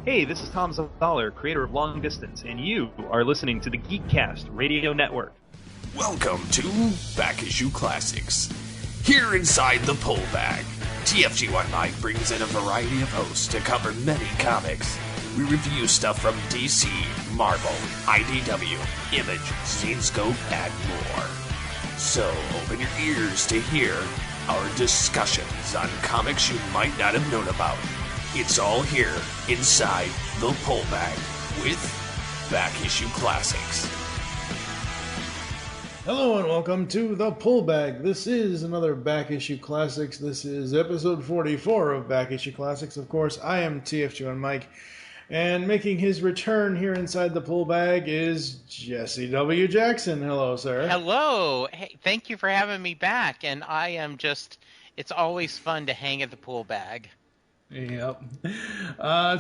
Hey, this is Thom Zahler, creator of Long Distance, and you are listening to the GeekCast Radio Network. Welcome to Back Issue Classics. Here inside the pull bag, TFG1 Mike brings in a variety of hosts to cover many comics. We review stuff from DC, Marvel, IDW, Image, Zenescope, and more. So open your ears to hear our discussions on comics you might not have known about. It's all here inside the pull bag with Back Issue Classics. Hello and welcome to the pull bag. This is another Back Issue Classics. This is episode 44 of Back Issue Classics. Of course, I am TFG1 Mike, and making his return here inside the pull bag is Jesse W. Jackson. Hello, sir. Hello. Hey, thank you for having me back. And I am it's always fun to hang at the pull bag. Yep.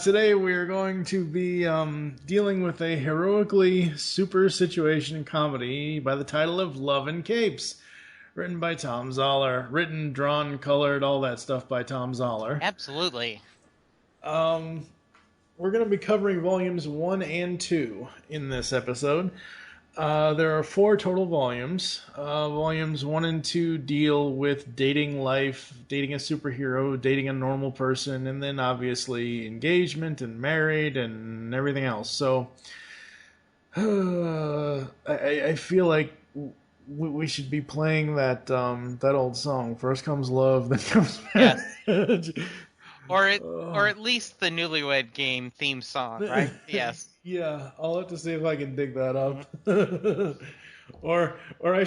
Today we're going to be dealing with a heroically super situation comedy by the title of Love and Capes, written by Thom Zahler. Written, drawn, colored, all that stuff by Thom Zahler. Absolutely. We're going to be covering volumes 1 and 2 in this episode. There are 4 total volumes. Volumes 1 and 2 deal with dating life, dating a superhero, dating a normal person, and then obviously engagement and married and everything else. So I feel like we should be playing that old song, First Comes Love, Then Comes Marriage. Yes. Or at least the Newlywed Game theme song, right? Yes. Yeah, I'll have to see if I can dig that up. or I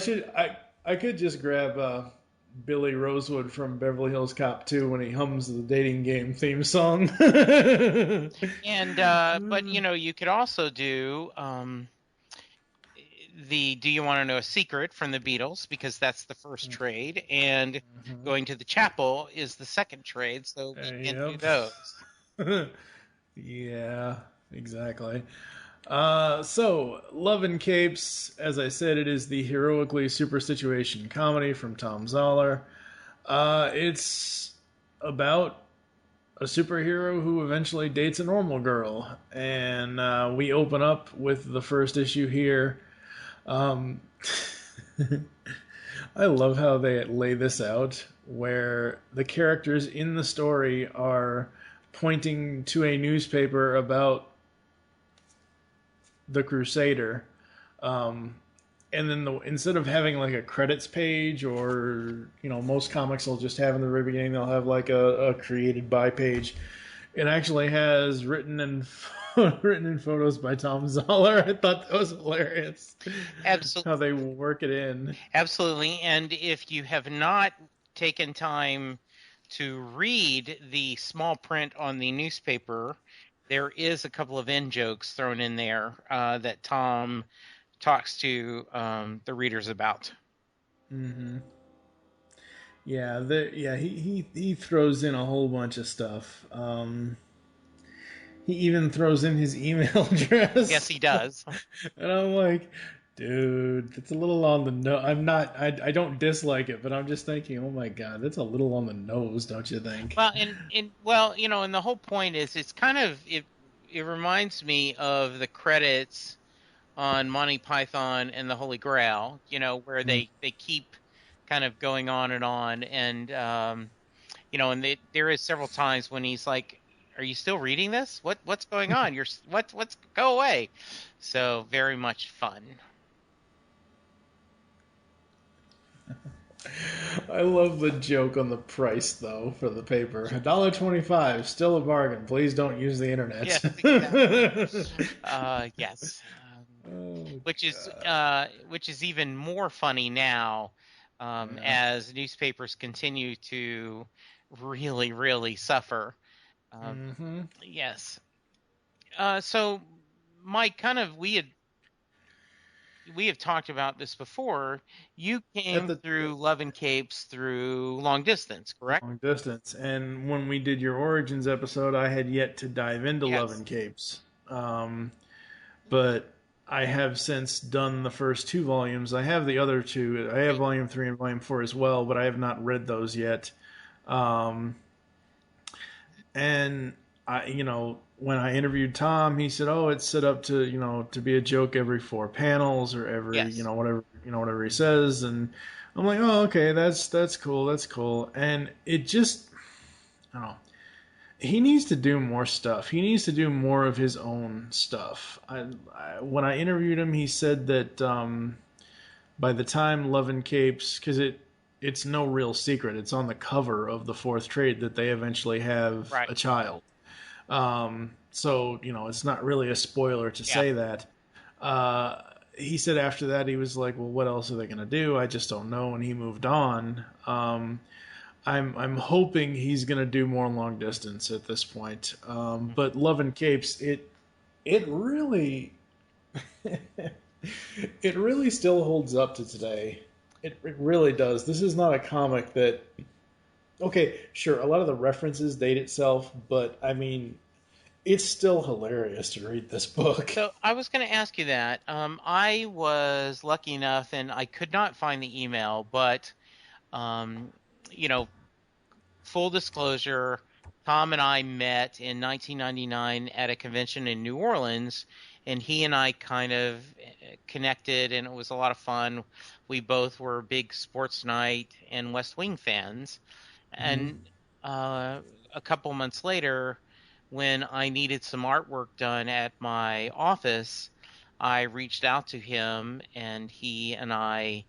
could just grab Billy Rosewood from Beverly Hills Cop 2 when he hums the dating game theme song. And but you could also do the Do You Want to Know a Secret from the Beatles, because that's the first trade, and Going to the Chapel is the second trade, so we can do those. Yeah, exactly. So, Love and Capes, as I said, it is the heroically super situation comedy from Thom Zahler. It's about a superhero who eventually dates a normal girl, and we open up with the first issue here. I love how they lay this out, where the characters in the story are pointing to a newspaper about the Crusader, and then instead of having like a credits page, or most comics will just have in the very beginning, they'll have like a created by page. It actually has written in photos by Thom Zahler. I thought that was hilarious. Absolutely. How they work it in. Absolutely. And if you have not taken time to read the small print on the newspaper, there is a couple of in-jokes thrown in there that Thom talks to the readers about. Mm-hmm. Yeah, he throws in a whole bunch of stuff. He even throws in his email address. Yes, he does. And I'm like, dude, that's a little on the nose. I don't dislike it, but I'm just thinking, oh my God, that's a little on the nose, don't you think? Well, and the whole point is, it's kind of, it reminds me of the credits on Monty Python and the Holy Grail, where they keep kind of going on, and there is several times when he's like, are you still reading this? What's going on? What's go away. So very much fun. I love the joke on the price, though, for the paper. $1.25, still a bargain. Please don't use the internet. Yes, exactly. Yes. Which is even more funny now, as newspapers continue to really, really suffer. Yes. So, Mike, we have talked about this before. You came through Love and Capes through Long Distance, correct? Long Distance. And when we did your Origins episode, I had yet to dive into Love and Capes. But I have since done the first 2 volumes. I have the other 2. I have Volume 3 and Volume 4 as well, but I have not read those yet. And when I interviewed Thom, he said, "Oh, it's set up to be a joke every 4 panels or every, Yes. whatever he says." And I'm like, "Oh, okay, that's cool, that's cool." And it just, I don't know. He needs to do more stuff. He needs to do more of his own stuff. When I interviewed him, he said that by the time Love and Capes, because it's no real secret, it's on the cover of the fourth trade that they eventually have Right. a child. So, it's not really a spoiler to say that. He said after that, he was like, well, what else are they going to do? I just don't know. And he moved on. I'm hoping he's going to do more long distance at this point. But Love and Capes, it really, it really still holds up to today. It really does. This is not a comic that, okay, sure, a lot of the references date itself, but I mean, it's still hilarious to read this book. So I was going to ask you that. I was lucky enough, and I could not find the email, but, full disclosure, Thom and I met in 1999 at a convention in New Orleans, and he and I kind of connected, and it was a lot of fun. We both were big Sports Night and West Wing fans. And a couple months later, when I needed some artwork done at my office, I reached out to him, and he and I,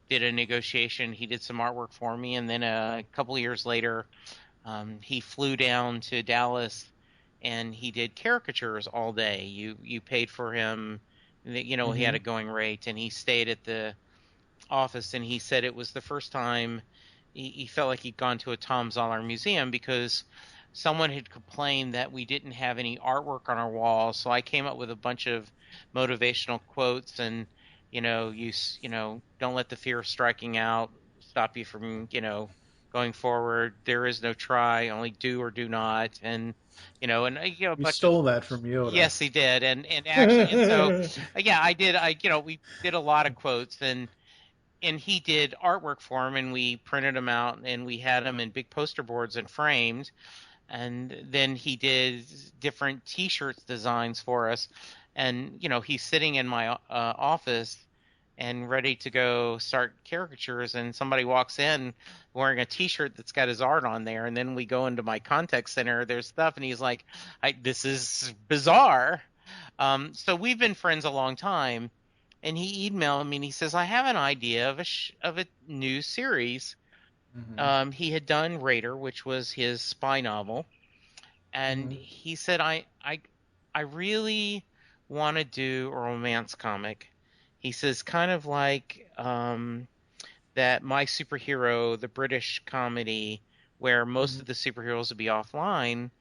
did a negotiation. He did some artwork for me, and then a couple of years later, he flew down to Dallas, and he did caricatures all day. You paid for him, he had a going rate, and he stayed at the office, and he said it was the first time he felt like he'd gone to a Thom Zahler museum because someone had complained that we didn't have any artwork on our walls. So I came up with a bunch of motivational quotes and, don't let the fear of striking out stop you from, going forward. There is no try, only do or do not. And, We stole that from Yoda. Yes, he did. And actually, and so, I did. We did a lot of quotes, and he did artwork for him, and we printed them out, and we had them in big poster boards and framed. And then he did different T-shirts designs for us. And, he's sitting in my office and ready to go start caricatures, and somebody walks in wearing a T-shirt that's got his art on there. And then we go into my contact center, there's stuff, and he's like, this is bizarre. So we've been friends a long time. And he emailed me, and he says, I have an idea of a new series. He had done Raider, which was his spy novel, and he said, I really want to do a romance comic. He says, kind of like that My Superhero, the British comedy, where most of the superheroes will be offline,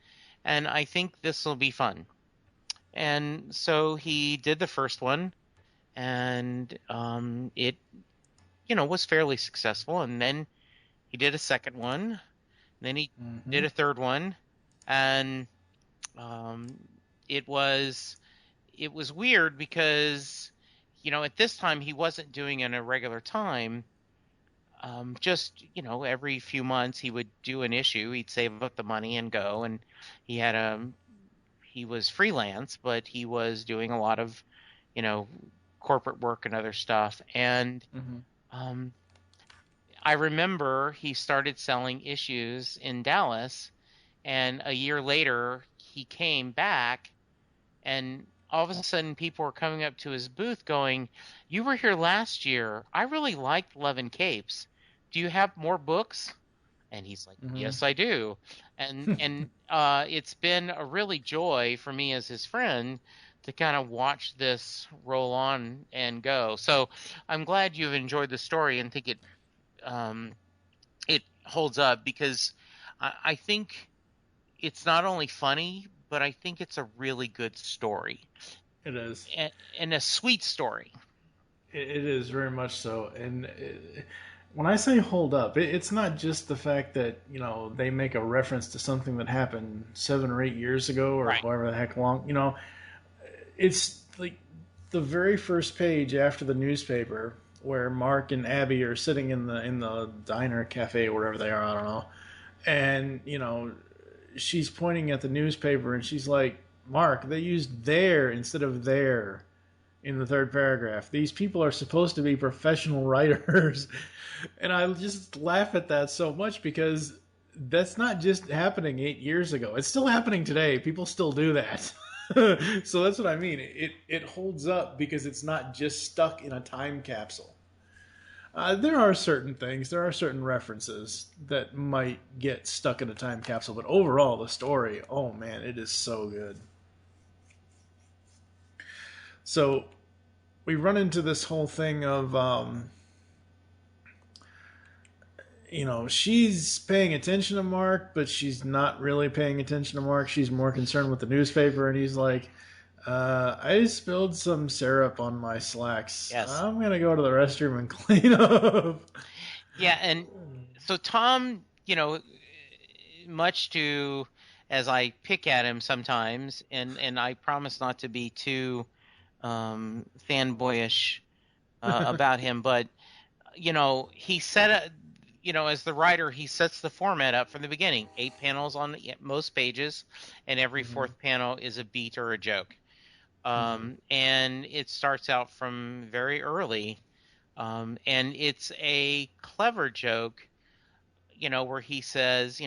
and I think this will be fun. And so he did the first one, and it, was fairly successful, and then he did a second one, then he did a third one, and it was weird because, at this time he wasn't doing it in a regular time. Just, every few months he would do an issue. He'd save up the money and go, and he was freelance, but he was doing a lot of, corporate work and other stuff. And I remember he started selling issues in Dallas, and a year later he came back, and all of a sudden people were coming up to his booth going, you were here last year. I really liked Love and Capes. Do you have more books? And he's like, yes, I do. And it's been a really joy for me as his friend to kind of watch this roll on and go. So I'm glad you've enjoyed the story and think it holds up, because I think it's not only funny, but I think it's a really good story. It is. And a sweet story. It is very much so. And when I say hold up, it's not just the fact that, they make a reference to something that happened 7 or 8 years ago or however the heck long, it's like the very first page after the newspaper where Mark and Abby are sitting in the diner, cafe, wherever they are, I don't know. And, she's pointing at the newspaper and she's like, Mark, they used there instead of there in the third paragraph. These people are supposed to be professional writers. And I just laugh at that so much because that's not just happening 8 years ago. It's still happening today. People still do that. So that's what I mean. It holds up because it's not just stuck in a time capsule. There are certain things, there are certain references that might get stuck in a time capsule, but overall, the story, oh man, it is so good. So we run into this whole thing of, she's paying attention to Mark, but she's not really paying attention to Mark. She's more concerned with the newspaper, and he's like, I spilled some syrup on my slacks. Yes. I'm going to go to the restroom and clean up. Yeah, and so Thom, much to, as I pick at him sometimes, and I promise not to be too fanboyish about him, but, he set as the writer, he sets the format up from the beginning. 8 panels on most pages, and every fourth panel is a beat or a joke. And it starts out from very early, and it's a clever joke, where he says,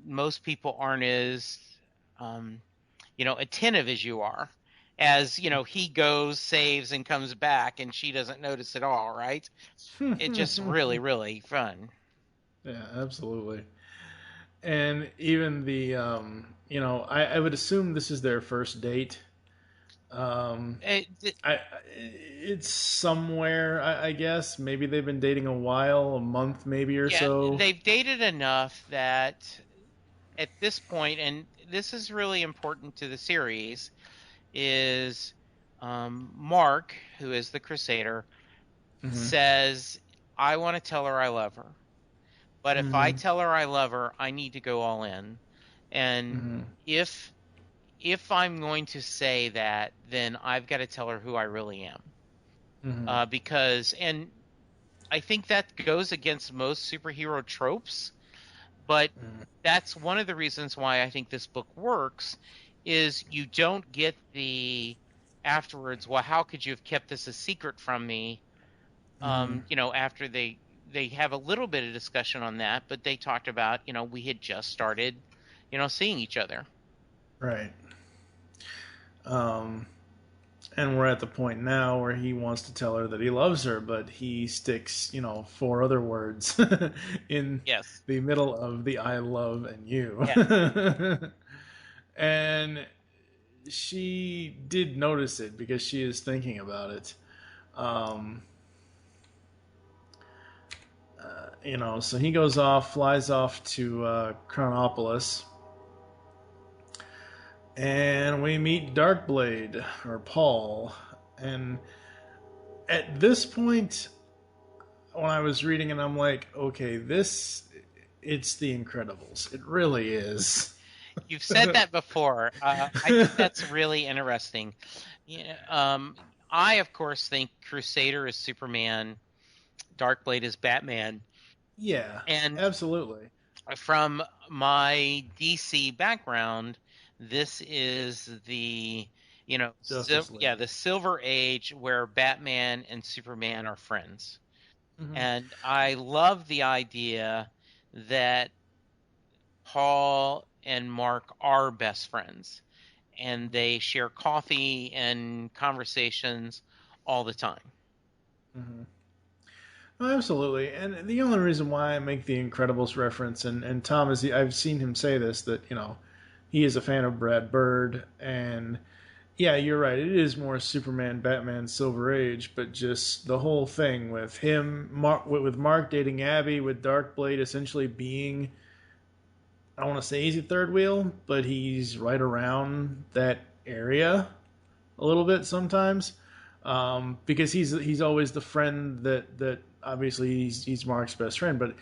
most people aren't as, attentive as you are, as, he goes, saves, and comes back, and she doesn't notice at all, right? It's just really, really fun. Yeah, absolutely. And even the, I would assume this is their first date. It's somewhere, I guess. Maybe they've been dating a while, a month maybe or so. They've dated enough that at this point, and this is really important to the series, is Mark, who is the Crusader, says, I want to tell her I love her. But if I tell her I love her, I need to go all in. And if I'm going to say that, then I've got to tell her who I really am. Because, and I think that goes against most superhero tropes, but that's one of the reasons why I think this book works, is you don't get the afterwards, well, how could you have kept this a secret from me? After they have a little bit of discussion on that, but they talked about, we had just started, seeing each other. Right. And we're at the point now where he wants to tell her that he loves her, but he sticks, 4 other words in the middle of the I love and you. Yeah. And she did notice it because she is thinking about it. So he goes off, flies off to Chronopolis. And we meet Darkblade, or Paul. And at this point, when I was reading it, I'm like, okay, it's The Incredibles. It really is. You've said that before. I think that's really interesting. I, of course, think Crusader is Superman, Darkblade is Batman. Yeah, and absolutely. From my DC background, this is the the Silver Age where Batman and Superman are friends. And I love the idea that Paul and Mark are best friends, and they share coffee and conversations all the time. Oh, absolutely. And the only reason why I make the Incredibles reference, and Thom, I've seen him say this, that, he is a fan of Brad Bird, and yeah, you're right, it is more Superman, Batman, Silver Age, but just the whole thing with him, with Mark dating Abby, with Darkblade essentially being, I don't want to say he's a third wheel, but he's right around that area a little bit sometimes, because he's always the friend that obviously he's Mark's best friend, but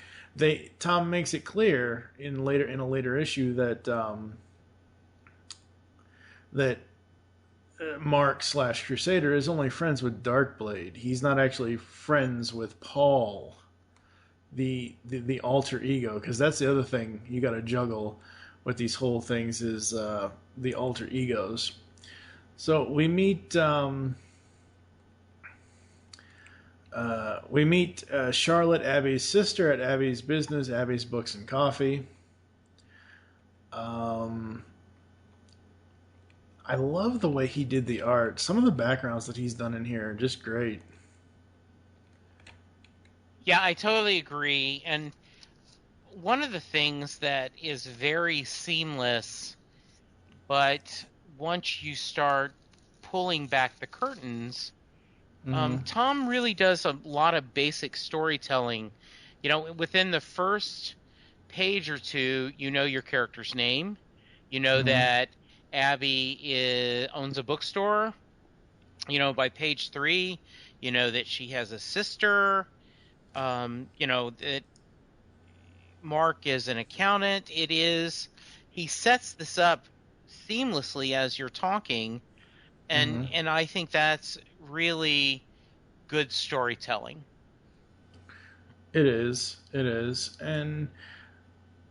Thom makes it clear in a later issue that Mark / Crusader is only friends with Darkblade. He's not actually friends with Paul, the alter ego, because that's the other thing you got to juggle with these whole things is the alter egos. So we meet Charlotte, Abby's sister, at Abby's business, Abby's Books and Coffee. I love the way he did the art. Some of the backgrounds that he's done in here are just great. Yeah, I totally agree. And one of the things that is very seamless, but once you start pulling back the curtains, Thom really does a lot of basic storytelling. You know, within the first page or two, you know your character's name. You know that Abby owns a bookstore. You know, by page 3, you know that she has a sister. You know that Mark is an accountant. He sets this up seamlessly as you're talking, and I think that's really good storytelling. It is, and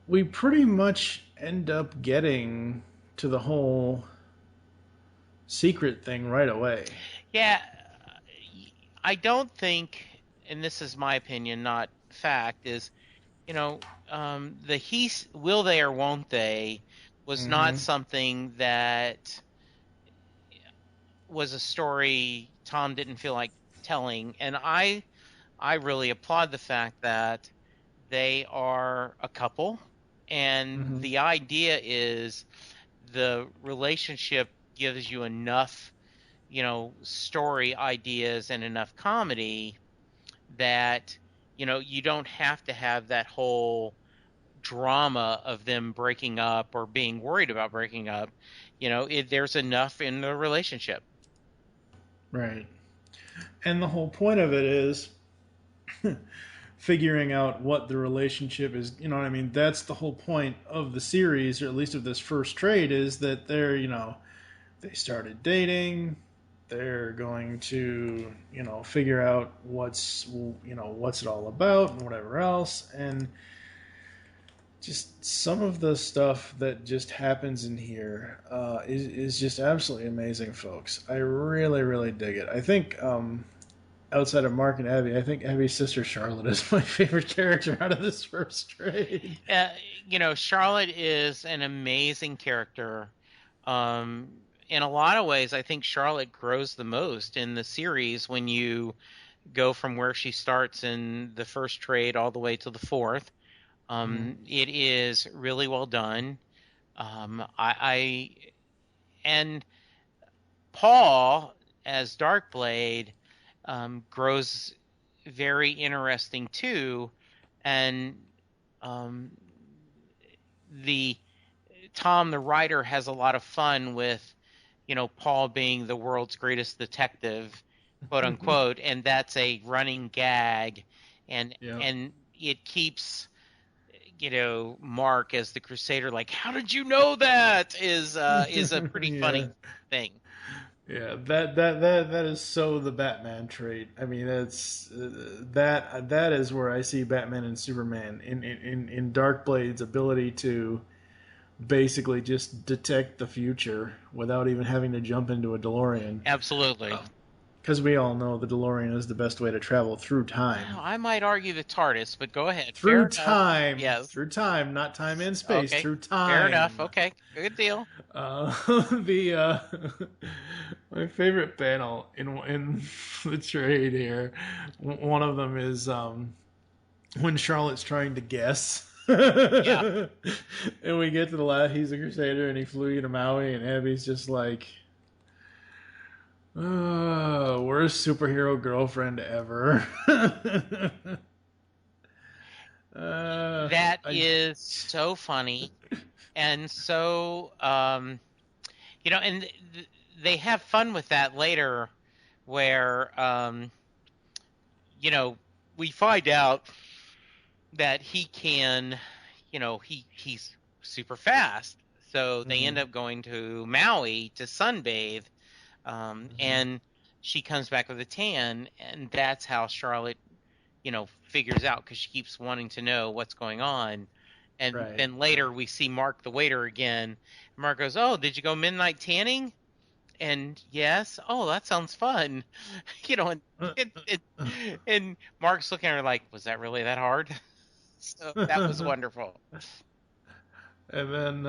we pretty much end up getting to the whole secret thing right away. Yeah, I don't think, and this is my opinion, not fact, is, you know, the will they or won't they was not something that was a story Thom didn't feel like telling, and I really applaud the fact that they are a couple, and the idea is the relationship gives you enough, you know, story ideas and enough comedy that, you know, you don't have to have that whole drama of them breaking up or being worried about breaking up. You know, there's enough in the relationship. Right. And the whole point of it is figuring out what the relationship is. You know what I mean? That's the whole point of the series, or at least of this first trade, is that they're, you know, they started dating. They're going to, you know, figure out what's it all about and whatever else. And just some of the stuff that just happens in here is just absolutely amazing, folks. I really, really dig it. I think outside of Mark and Abby, I think Abby's sister Charlotte is my favorite character out of this first trade. You know, Charlotte is an amazing character. In a lot of ways, I think Charlotte grows the most in the series when you go from where she starts in the first trade all the way to the fourth. It is really well done. And Paul as Darkblade grows very interesting too, and Thom the writer has a lot of fun with, you know, Paul being the world's greatest detective, quote unquote, and that's a running gag, and it keeps, you know, Mark as the Crusader, like, how did you know that? Is a pretty funny thing. Yeah, that is so the Batman trait. I mean, that's that is where I see Batman and Superman in Darkblade's ability to basically just detect the future without even having to jump into a DeLorean. Absolutely. Because we all know the DeLorean is the best way to travel through time. Well, I might argue the TARDIS, but go ahead. Through time. Yes. Through time, not time and space. Okay. Through time. Fair enough. Okay. Good deal. My favorite panel in the trade here, one of them is when Charlotte's trying to guess. Yeah. And we get to the last, he's a Crusader and he flew you to Maui, and Abby's just like, worst superhero girlfriend ever. That is so funny. And so, you know, and they have fun with that later where, you know, we find out that he can, you know, he's super fast. So they end up going to Maui to sunbathe. And she comes back with a tan, and that's how Charlotte, you know, figures out, because she keeps wanting to know what's going on. And Right. then later we see Mark the waiter again. Mark goes, "Oh, did you go midnight tanning?" And yes, oh, that sounds fun. And Mark's looking at her like, "Was that really that hard?" So that was wonderful. And then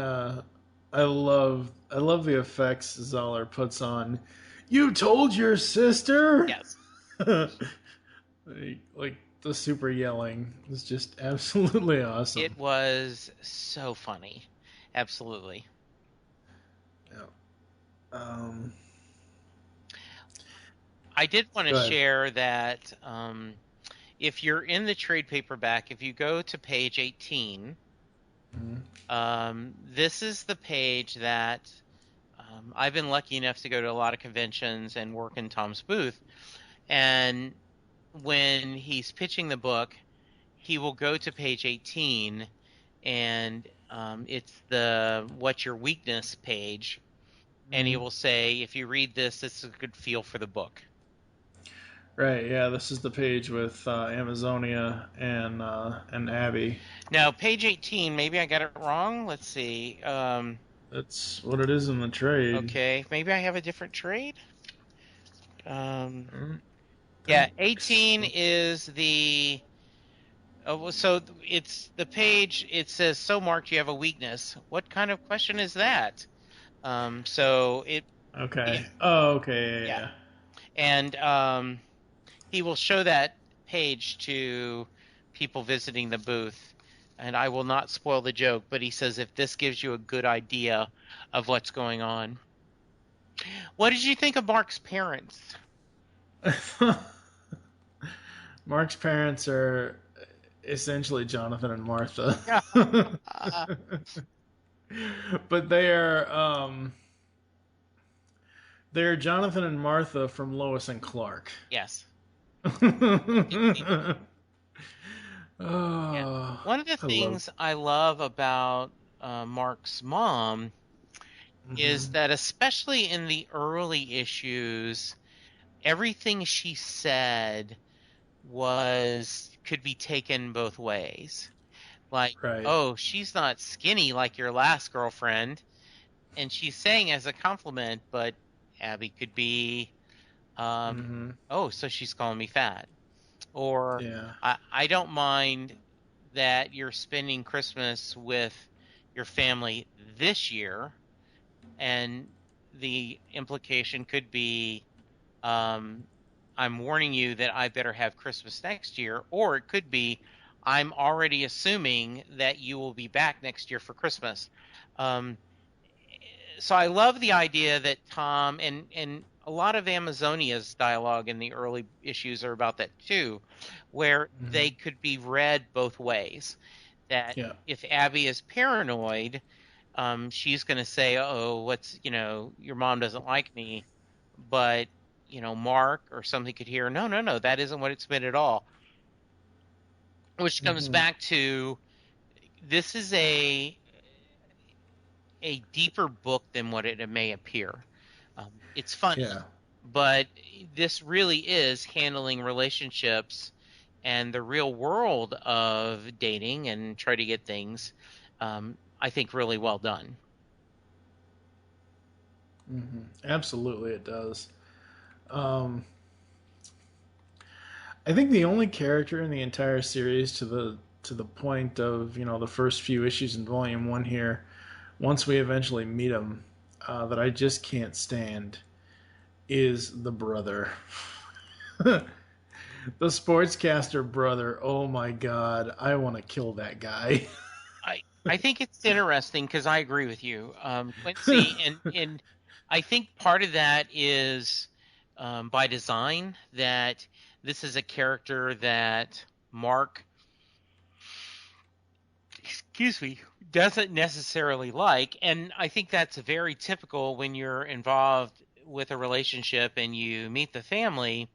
I love the effects Zahler puts on. You told your sister? Yes. Like the super yelling is just absolutely awesome. It was so funny. Absolutely. Yeah. I did want Go to ahead. share that if you're in the trade paperback, if you go to page 18, this is the page that I've been lucky enough to go to a lot of conventions and work in Thom's booth. And when he's pitching the book, he will go to page 18, and it's the "What's Your Weakness" page, and he will say, "If you read this, it's a good feel for the book." Right, yeah, this is the page with Amazonia and Abby. Now, page 18, maybe I got it wrong. Let's see. That's what it is in the trade. Okay, maybe I have a different trade. Yeah, 18 is the... so it's the page, it says, "So, Mark, you have a weakness." What kind of question is that? So it... Okay. Yeah. Oh, okay, yeah. And he will show that page to people visiting the booth, and I will not spoil the joke, but he says, if this gives you a good idea of what's going on. What did you think of Mark's parents? Mark's parents are essentially Jonathan and Martha. But they're Jonathan and Martha from Lois and Clark. Yes. Oh, Yeah. One of the things I love about Mark's mom is that, especially in the early issues, everything she said could be taken both ways. Like, Right. "Oh, she's not skinny like your last girlfriend," and she's saying as a compliment, but Abby could be, "Oh, so she's calling me fat." Or, Yeah. I don't mind that you're spending Christmas with your family this year, and the implication could be, I'm warning you that I better have Christmas next year, or it could be, I'm already assuming that you will be back next year for Christmas. So I love the idea that Thom, and a lot of Amazonia's dialogue in the early issues are about that too, where they could be read both ways. That if Abby is paranoid, she's going to say, "Oh, your mom doesn't like me," but Mark or something could hear, no, that isn't what it's been at all. Which comes back to, this is a deeper book than what it may appear. It's funny, but this really is handling relationships and the real world of dating and try to get things, I think, really well done. Absolutely, it does. I think the only character in the entire series to the point of the first few issues in Volume 1 here, once we eventually meet him, that I just can't stand is the brother. The sportscaster brother. Oh my god, I want to kill that guy. I think it's interesting because I agree with you, Quincy, and I think part of that is by design, that this is a character that Mark, doesn't necessarily like, and I think that's very typical when you're involved with a relationship and you meet the family.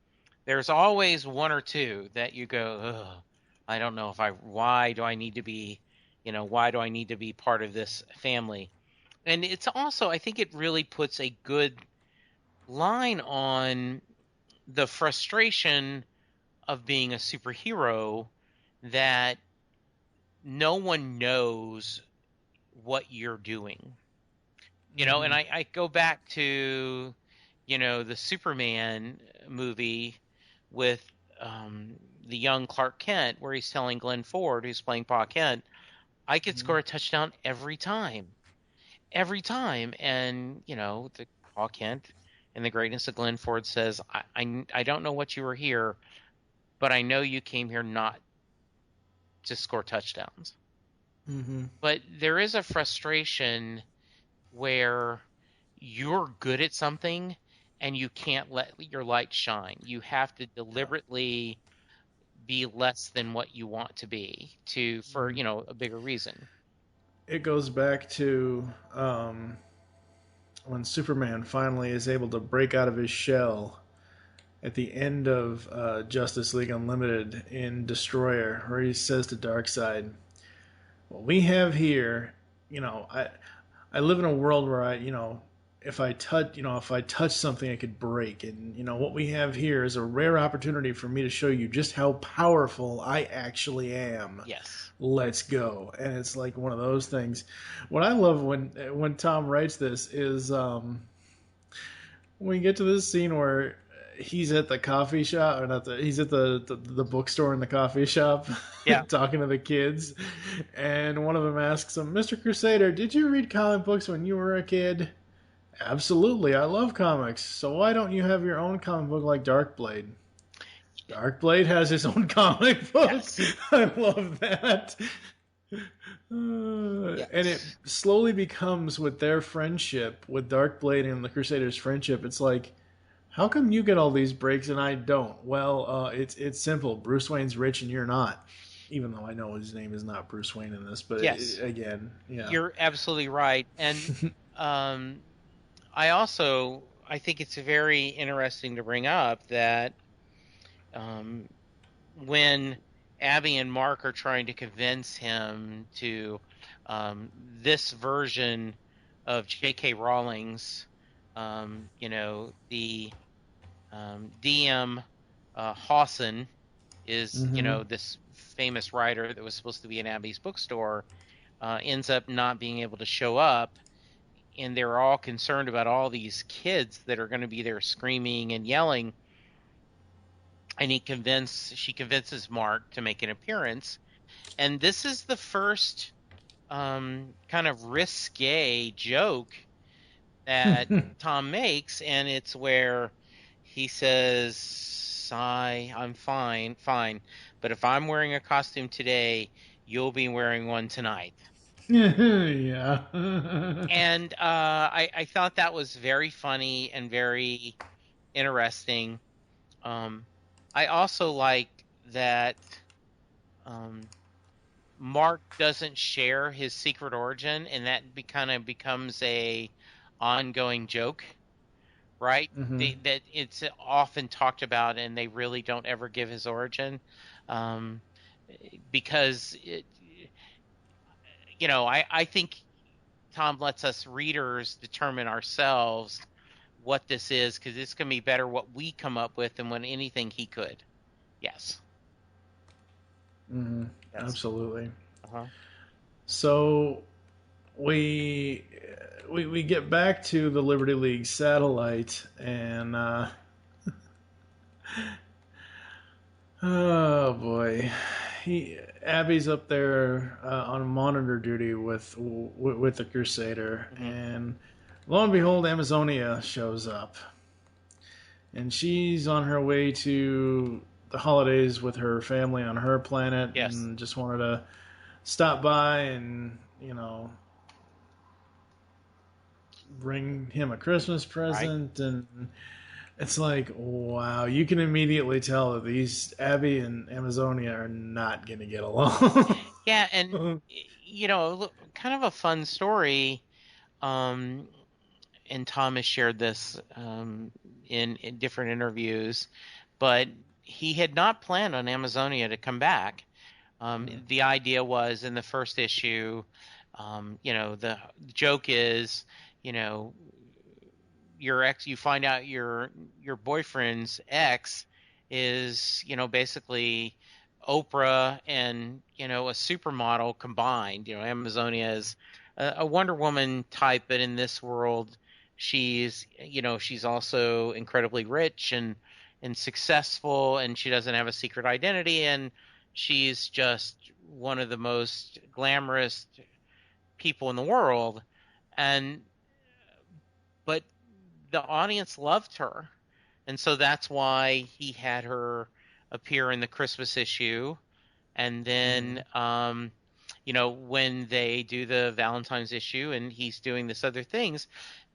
There's always one or two that you go, "Ugh, I don't know why do I need to be part of this family?" And it's also, I think it really puts a good line on the frustration of being a superhero, that no one knows what you're doing. You know, and I go back to, the Superman movie with the young Clark Kent, where he's telling Glenn Ford, who's playing Pa Kent, I could score a touchdown every time. And, the Pa Kent and the greatness of Glenn Ford says, I don't know what you were here, but I know you came here not to score touchdowns. Mm-hmm. But there is a frustration where you're good at something and you can't let your light shine. You have to deliberately be less than what you want to be for a bigger reason. It goes back to when Superman finally is able to break out of his shell at the end of Justice League Unlimited in Destroyer, where he says to Darkseid, "What we have here, I live in a world where if I touch something, it could break, and what we have here is a rare opportunity for me to show you just how powerful I actually am. Yes, let's go." And it's like one of those things. What I love when Thom writes this is when we get to this scene where he's at the coffee shop, or he's at the bookstore in the coffee shop, yeah. talking to the kids, and one of them asks him, "Mr. Crusader, did you read comic books when you were a kid?" "Absolutely, I love comics. So why don't you have your own comic book like Darkblade?" Darkblade has his own comic book. Yes. I love that. Yes. And it slowly becomes, with their friendship, with Darkblade and the Crusaders' friendship, it's like, how come you get all these breaks and I don't? Well, it's simple. Bruce Wayne's rich and you're not. Even though I know his name is not Bruce Wayne in this, but yes. Again, yeah. You're absolutely right. And I think it's very interesting to bring up that when Abby and Mark are trying to convince him to this version of J.K. Rowling's, the D.M. Hawson is, this famous writer that was supposed to be in Abby's bookstore, ends up not being able to show up, and they're all concerned about all these kids that are going to be there screaming and yelling. And she convinces Mark to make an appearance. And this is the first kind of risque joke that Thom makes, and it's where he says, I'm fine, but if I'm wearing a costume today, you'll be wearing one tonight. Yeah. And I thought that was very funny and very interesting. I also like that Mark doesn't share his secret origin, and that kind of becomes a ongoing joke, right? Mm-hmm. That it's often talked about, and they really don't ever give his origin, because I think Thom lets us readers determine ourselves what this is, because it's going to be better what we come up with than when anything he could. Yes. Mm-hmm. Yes. Absolutely. Uh-huh. So we get back to the Liberty League satellite, and oh boy, Abby's up there on monitor duty with the Crusader, and lo and behold, Amazonia shows up, and she's on her way to the holidays with her family on her planet, and just wanted to stop by and bring him a Christmas present, right. And it's like, wow, you can immediately tell that these Abby and Amazonia are not going to get along. Yeah, and kind of a fun story. And Thom has shared this in different interviews, but he had not planned on Amazonia to come back. The idea was, in the first issue, the joke is, your ex, you find out your boyfriend's ex is, basically Oprah and, a supermodel combined. Amazonia is a Wonder Woman type, but in this world, she's also incredibly rich and successful, and she doesn't have a secret identity, and she's just one of the most glamorous people in the world. But the audience loved her, and so that's why he had her appear in the Christmas issue, and then when they do the Valentine's issue, and he's doing this other things,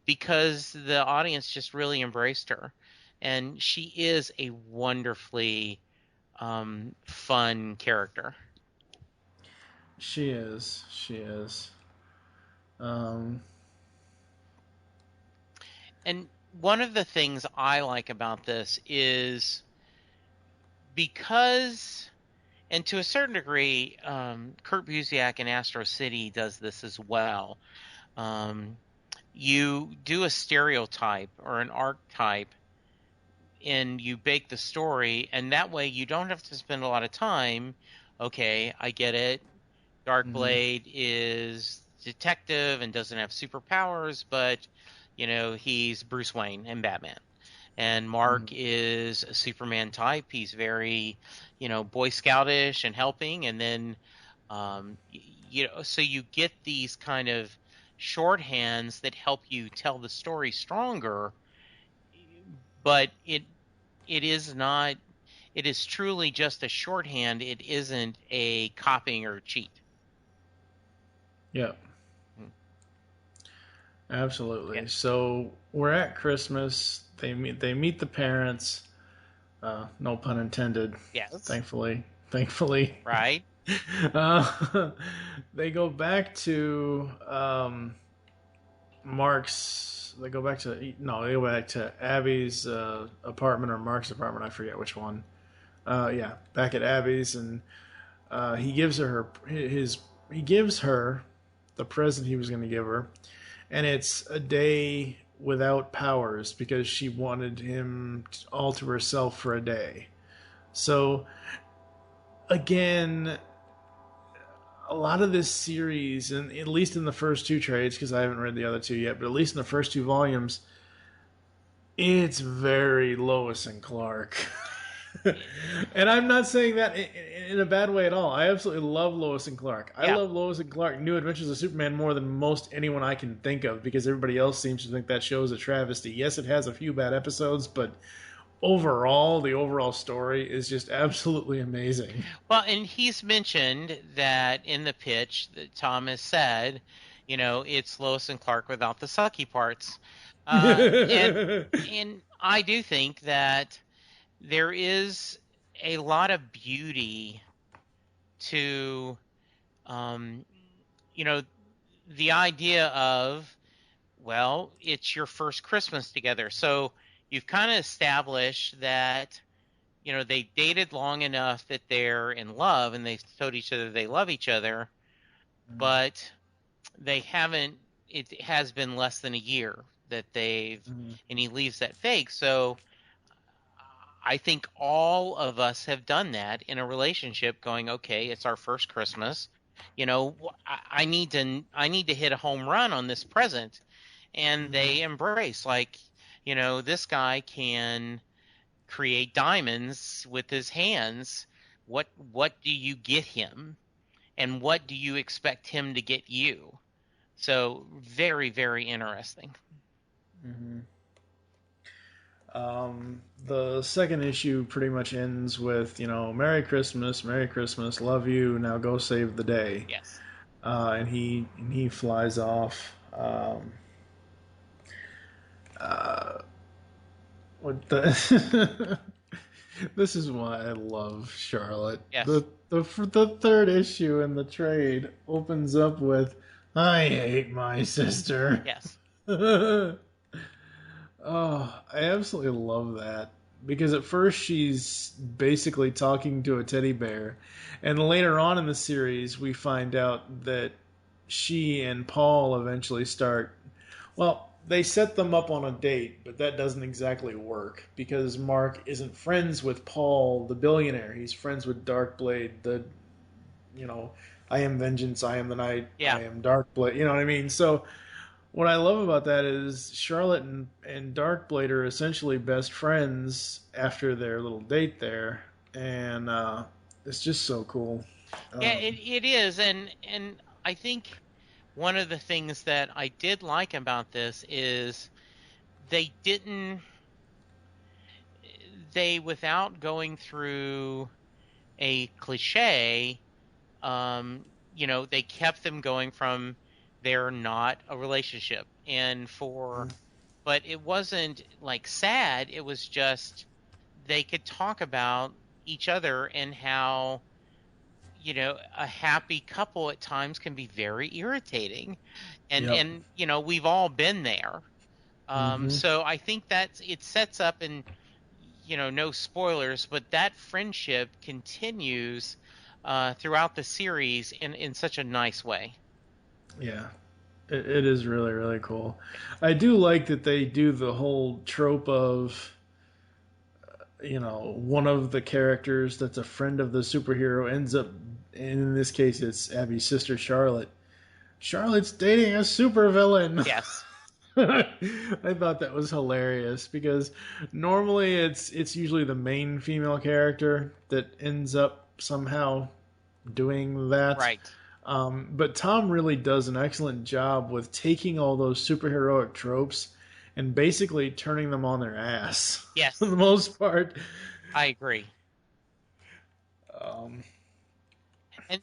because the audience just really embraced her, and she is a wonderfully fun character. She is. And one of the things I like about this is because, and to a certain degree, Kurt Busiek in Astro City does this as well. You do a stereotype or an archetype, and you bake the story, and that way you don't have to spend a lot of time. Okay, I get it. Darkblade is detective and doesn't have superpowers, but he's Bruce Wayne and Batman. And Mark is a Superman type. He's very, Boy Scoutish and helping. And then, so you get these kind of shorthands that help you tell the story stronger. But it is not. It is truly just a shorthand. It isn't a copying or cheat. Yeah. Absolutely. Yeah. So we're at Christmas. They meet the parents. No pun intended. Yes. Thankfully. Right. They go back to Mark's. They go back to Abby's apartment or Mark's apartment. I forget which one. Back at Abby's, and he gives her the present he was going to give her, and it's a day without powers because she wanted him all to herself for a day. So again, a lot of this series, and at least in the first two trades, because I haven't read the other two yet, but at least in the first two volumes, it's very Lois and Clark. And I'm not saying that in a bad way at all. I absolutely love Lois and Clark. I love Lois and Clark New Adventures of Superman more than most anyone I can think of, because everybody else seems to think that show is a travesty. Yes, it has a few bad episodes, but overall, the overall story is just absolutely amazing. Well, and he's mentioned that in the pitch that Thom has said, it's Lois and Clark without the sucky parts. And I do think that there is a lot of beauty to, the idea of, well, it's your first Christmas together. So you've kind of established that, they dated long enough that they're in love and they've told each other they love each other, but they haven't, it has been less than a year that they've, and he leaves that fake. So I think all of us have done that in a relationship, going, okay, it's our first Christmas. I need to hit a home run on this present. And they embrace, like, this guy can create diamonds with his hands. What do you get him? And what do you expect him to get you? So very, very interesting. Mm-hmm. The second issue pretty much ends with, Merry Christmas, love you, now go save the day. Yes. And he flies off. This is why I love Charlotte. Yes. The third issue in the trade opens up with, I hate my sister. Yes. Oh, I absolutely love that. Because at first she's basically talking to a teddy bear. And later on in the series, we find out that she and Paul eventually start... Well, they set them up on a date, but that doesn't exactly work because Mark isn't friends with Paul, the billionaire. He's friends with Darkblade, I am vengeance, I am the night, Yeah. I am Darkblade. You know what I mean? So what I love about that is Charlotte and Darkblade are essentially best friends after their little date there, and it's just so cool. Yeah, it is, and I think one of the things that I did like about this is without going through a cliche, they kept them going from they're not a relationship, but it wasn't like sad. It was just they could talk about each other and how, a happy couple at times can be very irritating, and we've all been there. So I think it sets up, and no spoilers, but that friendship continues throughout the series in such a nice way. Yeah, it is really, really cool. I do like that they do the whole trope of, one of the characters that's a friend of the superhero ends up, in this case, it's Abby's sister, Charlotte. Charlotte's dating a supervillain. Yes. I thought that was hilarious because normally it's usually the main female character that ends up somehow doing that. Right. But Thom really does an excellent job with taking all those superheroic tropes and basically turning them on their ass. Yes. For the most part. I agree.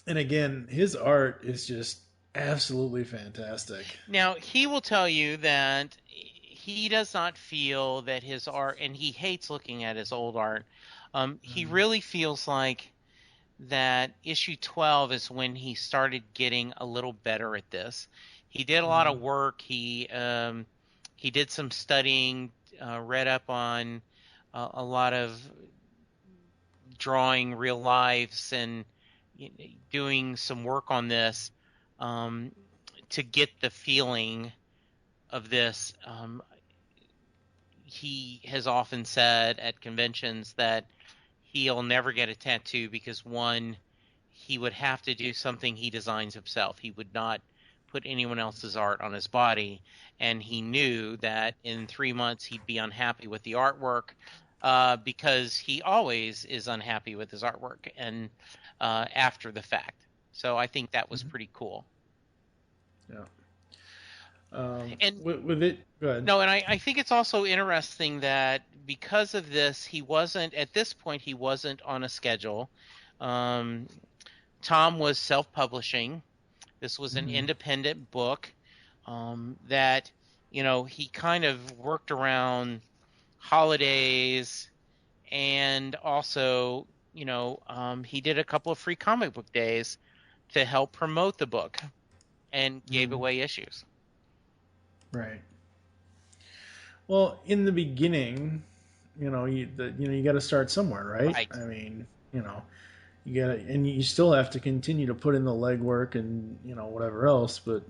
And again, his art is just absolutely fantastic. Now, he will tell you that he does not feel that his art, and he hates looking at his old art, he really feels like that issue 12 is when he started getting a little better at this. He did a lot of work. He did some studying, read up on a lot of drawing real lives and doing some work on this to get the feeling of this. He has often said at conventions that he'll never get a tattoo because, one, he would have to do something he designs himself. He would not put anyone else's art on his body, and he knew that in 3 months he'd be unhappy with the artwork because he always is unhappy with his artwork and after the fact. So I think that was pretty cool. Yeah. And with it, go ahead. No, and I think it's also interesting that because of this, he wasn't on a schedule. Thom was self-publishing. This was an independent book that, he kind of worked around holidays, and also, he did a couple of free comic book days to help promote the book and gave away issues. Right. Well, in the beginning, you got to start somewhere, right? Right. I mean, you got to, and you still have to continue to put in the legwork and whatever else. But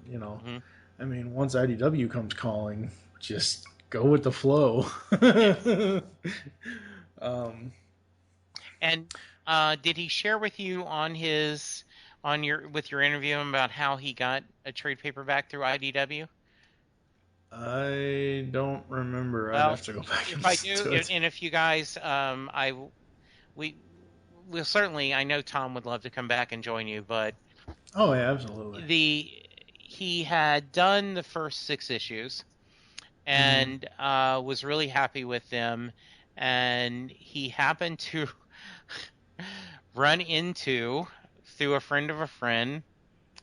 I mean, once IDW comes calling, just go with the flow. And did he share with you with your interview about how he got a trade paperback through IDW? I don't remember. Well, I'd have to go back. If I do, and if you guys, we'll certainly. I know Thom would love to come back and join you, but oh yeah, absolutely. He had done the first 6 issues, and was really happy with them, and he happened to run into, through a friend of a friend,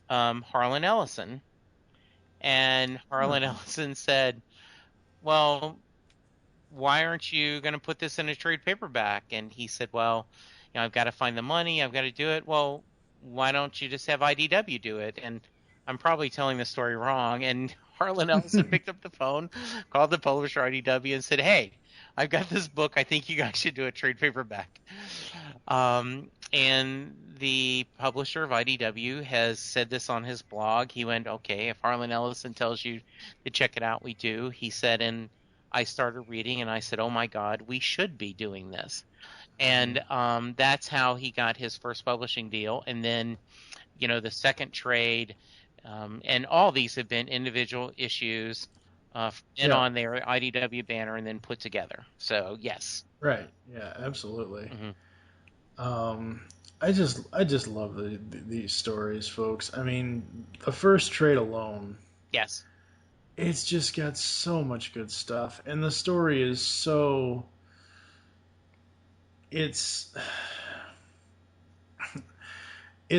Harlan Ellison. And Harlan Ellison said, well, why aren't you going to put this in a trade paperback? And he said, well, I've got to find the money. I've got to do it. Well, why don't you just have IDW do it? And I'm probably telling the story wrong. And Harlan Ellison picked up the phone, called the publisher IDW and said, hey, I've got this book. I think you guys should do a trade paperback. And the publisher of IDW has said this on his blog. He went, okay, if Harlan Ellison tells you to check it out, we do. He said, and I started reading, and I said, oh my God, we should be doing this. And that's how he got his first publishing deal. And then, the second trade, and all these have been individual issues and on their IDW banner and then put together. So, yes. Right. Yeah, absolutely. Mm-hmm. I just love these stories, folks. I mean, the first trade alone. Yes. It's just got so much good stuff, and the story is so. It's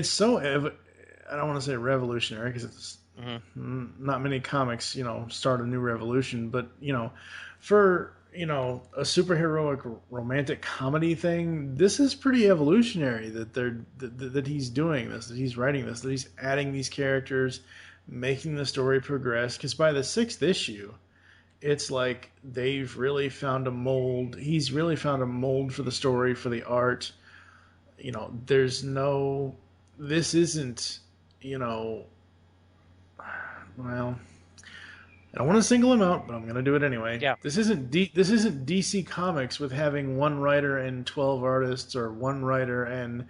so. I don't want to say revolutionary because it's not many comics, start a new revolution, but for a superheroic romantic comedy thing, this is pretty evolutionary that he's doing this, that he's writing this, that he's adding these characters, making the story progress. Because by the 6th issue, it's like they've really found a mold. He's really found a mold for the story, for the art. This isn't, well, I don't want to single him out, but I'm going to do it anyway. Yeah. This isn't DC Comics with having one writer and 12 artists, or one writer and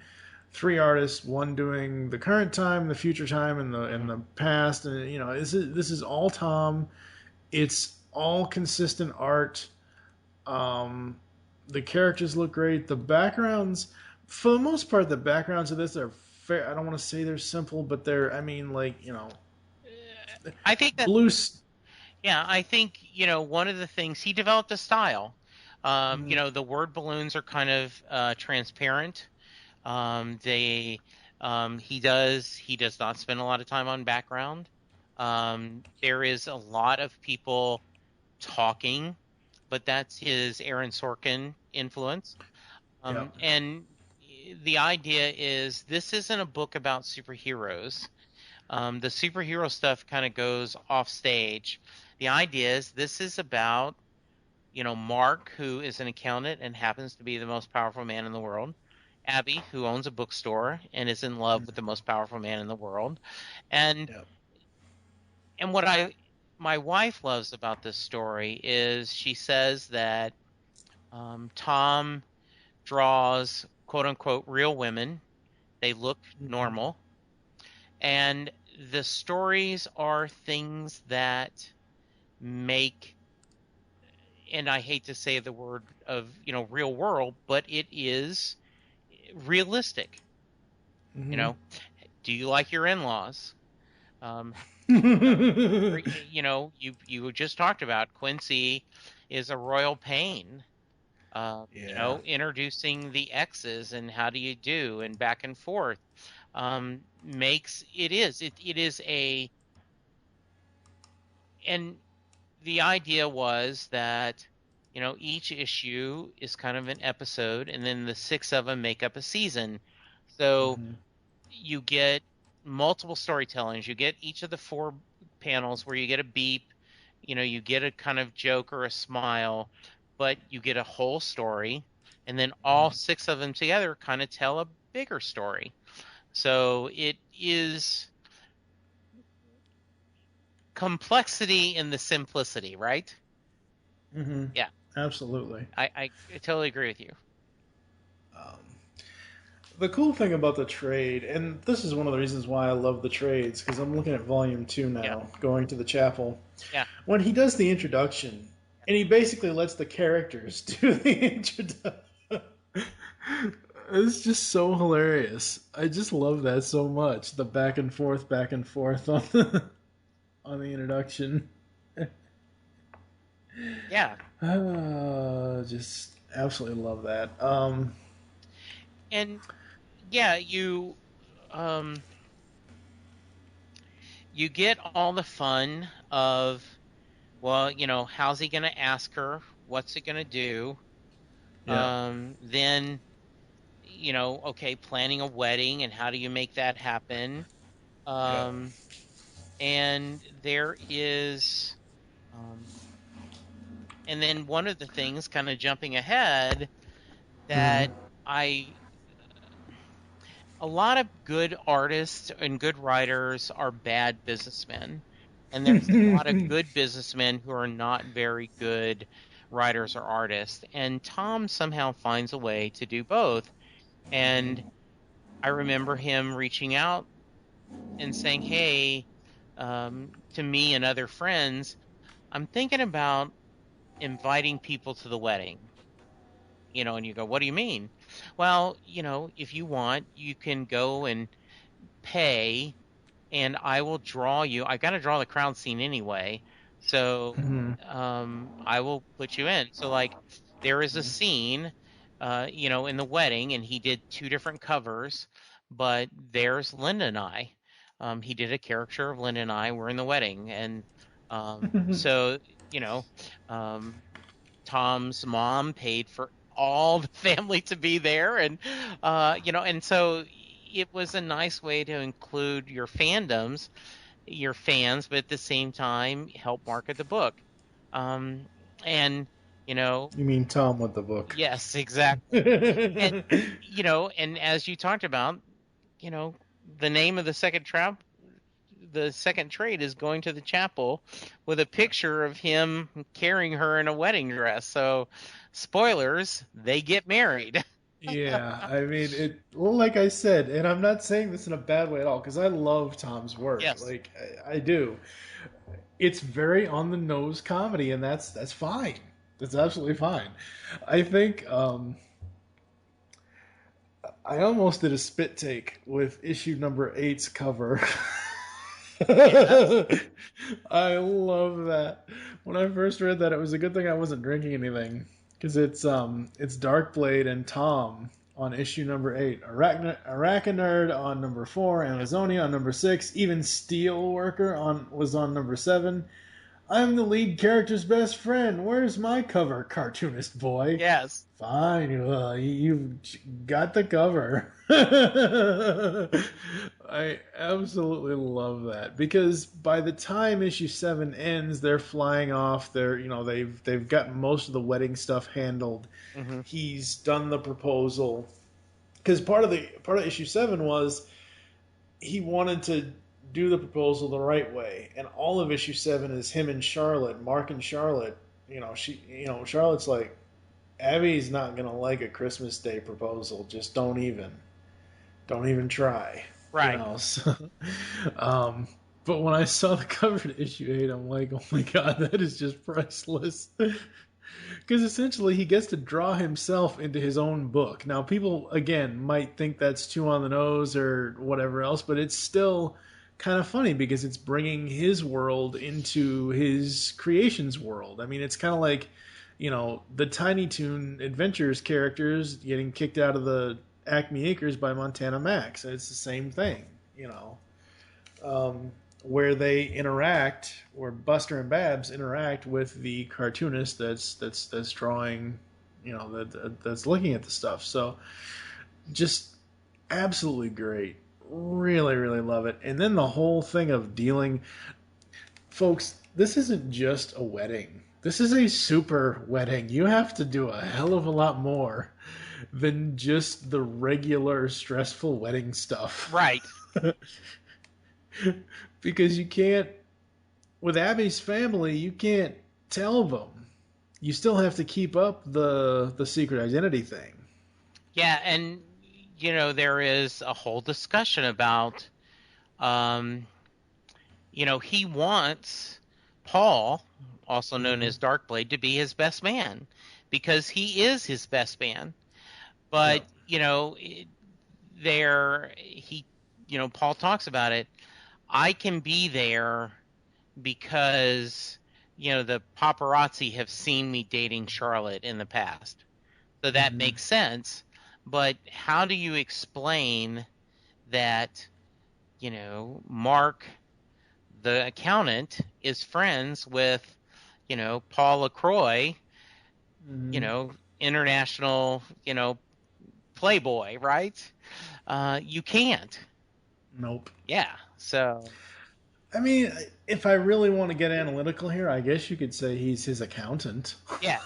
3 artists, one doing the current time, the future time, and the past. And this is all Thom. It's all consistent art. The characters look great. The backgrounds, for the most part, the backgrounds of this are fair. I don't want to say they're simple, but they're. I mean, I think that blue. Yeah, I think, one of the things, he developed a style. The word balloons are kind of transparent. He does not spend a lot of time on background. There is a lot of people talking, but that's his Aaron Sorkin influence. And the idea is, this isn't a book about superheroes. The superhero stuff kind of goes off stage. The idea is, this is about, Mark, who is an accountant and happens to be the most powerful man in the world. Abby, who owns a bookstore and is in love with the most powerful man in the world. And what my wife loves about this story is, she says that Thom draws, quote unquote, real women. They look normal. And the stories are things that make, and I hate to say the word of, real world, but it is realistic. Do you like your in-laws? You just talked about Quincy is a royal pain. Introducing the exes and how do you do and back and forth. It is a, and the idea was that, each issue is kind of an episode, and then the 6 of them make up a season. So you get multiple storytellings. You get each of the 4 panels where you get a beep, you get a kind of joke or a smile, but you get a whole story, and then all 6 of them together kind of tell a bigger story. So it is complexity in the simplicity, right? Mm-hmm. Yeah. Absolutely. I totally agree with you. The cool thing about the trade, and this is one of the reasons why I love the trades, because I'm looking at volume 2 now, going to the chapel. Yeah. When he does the introduction, and he basically lets the characters do the introduction. It's just so hilarious. I just love that so much. The back and forth on the introduction. Yeah. Just absolutely love that. And yeah, you get all the fun of, well, how's he going to ask her? What's he going to do? Yeah. Then, okay, planning a wedding, and how do you make that happen? And there is, and then one of the things, kind of jumping ahead, that a lot of good artists and good writers are bad businessmen. And there's a lot of good businessmen who are not very good writers or artists. And Thom somehow finds a way to do both. And I remember him reaching out and saying, hey, to me and other friends, I'm thinking about inviting people to the wedding. And you go, what do you mean? Well, if you want, you can go and pay, and I will draw you. I got to draw the crowd scene anyway, so I will put you in. So, like, there is a scene, in the wedding, and he did 2 different covers, but there's Linda and I. He did a caricature of Linda and I. We're in the wedding, and so, Thom's mom paid for all the family to be there, and and so it was a nice way to include your fandoms, your fans, but at the same time help market the book. And you mean Thom with the book? Yes, exactly. And and as you talked about, the name of the second trade is Going to the Chapel, with a picture of him carrying her in a wedding dress. So, spoilers, they get married. Yeah, I mean, like I said, and I'm not saying this in a bad way at all, because I love Thom's work. Yes. Like, I do. It's very on-the-nose comedy, and that's fine. That's absolutely fine. I think I almost did a spit take with issue number 8's cover. I love that. When I first read that, it was a good thing I wasn't drinking anything, because it's Darkblade and Thom on issue number 8, Arachnerd on number 4, Amazonia on number 6, even Steelworker was on number 7. I'm the lead character's best friend. Where's my cover, cartoonist boy? Yes. Fine, well, you've got the cover. I absolutely love that, because by the time issue 7 ends, they're flying off. They've gotten most of the wedding stuff handled. Mm-hmm. He's done the proposal, because part of issue 7 was he wanted to do the proposal the right way, and all of issue 7 is him and Charlotte, Mark and Charlotte. Charlotte's like, Abby's not gonna like a Christmas Day proposal. Just don't even try. Right. But when I saw the cover to issue 8, I'm like, oh my god, that is just priceless. Because essentially he gets to draw himself into his own book. Now, people, again, might think that's too on the nose or whatever else, but it's still kind of funny because it's bringing his world into his creation's world. I mean, it's kind of like, the Tiny Toon Adventures characters getting kicked out of the Acme Acres by Montana Max. It's the same thing, where they interact, where Buster and Babs interact with the cartoonist that's drawing, that's looking at the stuff. So, just absolutely great. Really, really love it. And then the whole thing of dealing, folks, this isn't just a wedding. This is a super wedding. You have to do a hell of a lot more than just the regular stressful wedding stuff. Right. Because you can't, with Abby's family, you can't tell them. You still have to keep up the secret identity thing. Yeah, and, there is a whole discussion about, he wants Paul, also known as Darkblade, to be his best man, because he is his best man. But, Paul talks about it. I can be there because, the paparazzi have seen me dating Charlotte in the past. So that makes sense. But how do you explain that, Mark, the accountant, is friends with, Paul LaCroix, international, playboy, right? You can't. Nope. Yeah, so... I mean, if I really want to get analytical here, I guess you could say he's his accountant. Yes.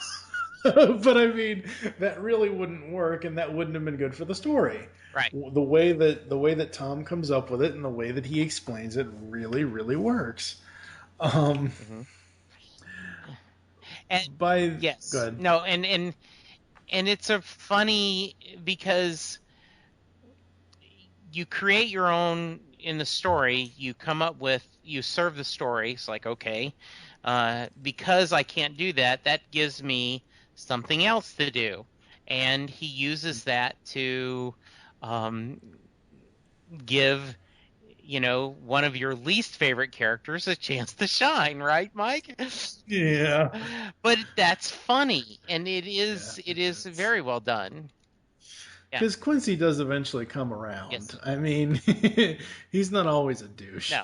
But I mean, that really wouldn't work, and that wouldn't have been good for the story. Right. The way that Thom comes up with it and the way that he explains it really, really works. And yes, Go ahead. no, and it's a funny because you create your own in the story. You come up with, you serve the story. It's like, okay, because I can't do that, that gives me something else to do, and he uses that to give, one of your least favorite characters a chance to shine, right, Mike? Yeah. But that's funny, and it is very well done. Because Quincy does eventually come around. Yes. I mean, he's not always a douche. No.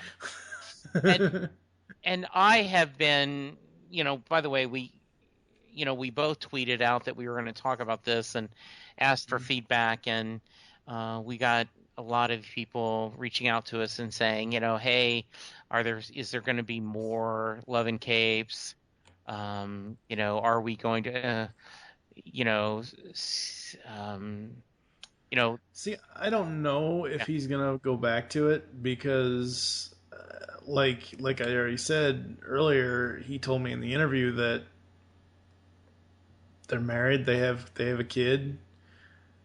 And I have been, by the way, we both tweeted out that we were going to talk about this and asked for feedback, and we got a lot of people reaching out to us and saying, hey, is there going to be more Love and Capes? Are we going to, See, I don't know if he's gonna go back to it because, like I already said earlier, he told me in the interview that they're married, they have a kid.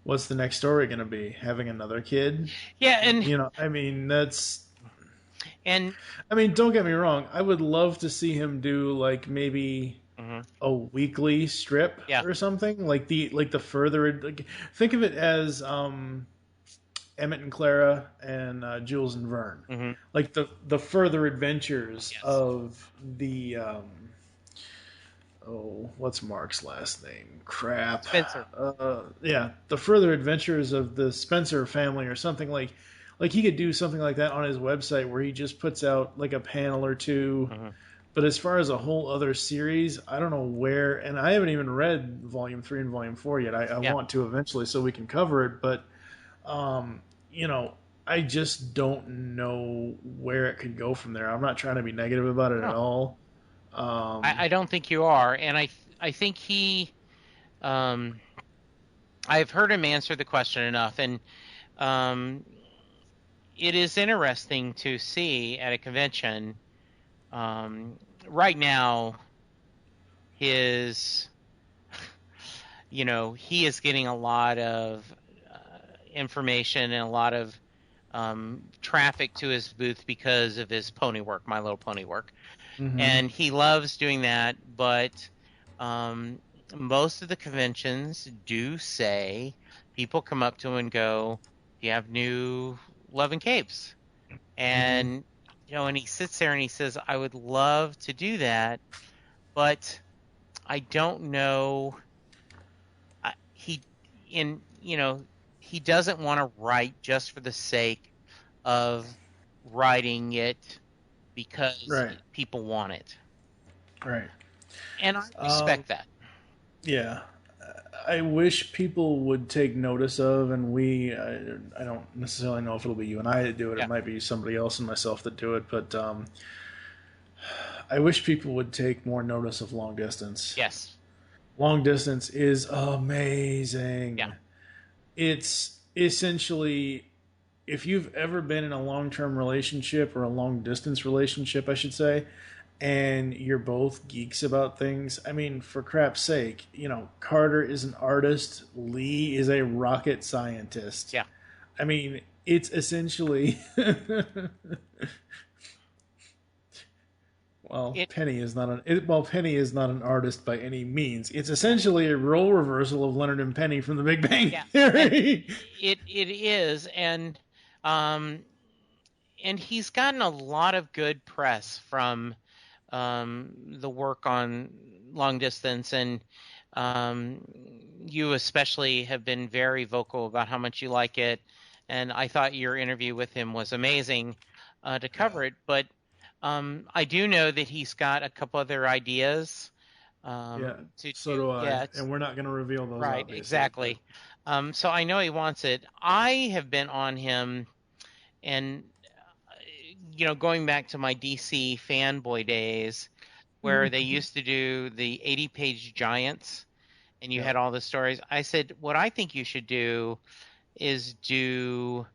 What's the next story gonna be? Having another kid? Yeah, and I mean that's. And I mean, don't get me wrong. I would love to see him do like maybe a weekly strip or something. Like the further. Think of it as Emmett and Clara and Jules and Vern. Like the further adventures of the. What's Mark's last name? Crap. Spencer. The further adventures of the Spencer family or something like he could do something like that on his website where he just puts out like a panel or two. But as far as a whole other series, I don't know where, and I haven't even read Volume 3 and Volume 4 yet. I want to eventually so we can cover it, but, I just don't know where it could go from there. I'm not trying to be negative about it at all. I don't think you are, and I think he, I've heard him answer the question enough, and it is interesting to see at a convention. Right now, he is getting a lot of information and a lot of traffic to his booth because of his pony work, My Little Pony work. And he loves doing that, but most of the conventions do say people come up to him and go, do you have new Love and Capes? And and he sits there and he says, I would love to do that, but I don't know. He doesn't want to write just for the sake of writing it because people want it. Right. And I respect that. Yeah. I wish people would take notice of, and I don't necessarily know if it'll be you and I that do it. It might be somebody else and myself that do it, but I wish people would take more notice of long distance. Yes. Long distance is amazing. Yeah. It's essentially, if you've ever been in a long-term relationship or a long-distance relationship, I should say, and you're both geeks about things, I mean, for crap's sake, Carter is an artist, Lee is a rocket scientist. Yeah. I mean, it's essentially... Penny is not an artist by any means. It's essentially a role reversal of Leonard and Penny from The Big Bang Theory. It is, and he's gotten a lot of good press from the work on long distance, and you especially have been very vocal about how much you like it, and I thought your interview with him was amazing to cover it, but I do know that he's got a couple other ideas. So do I, and we're not going to reveal those. Right, obviously. Exactly. So I know he wants it. I have been on him, and going back to my DC fanboy days, where they used to do the 80-page giants, and you had all the stories. I said, what I think you should do is do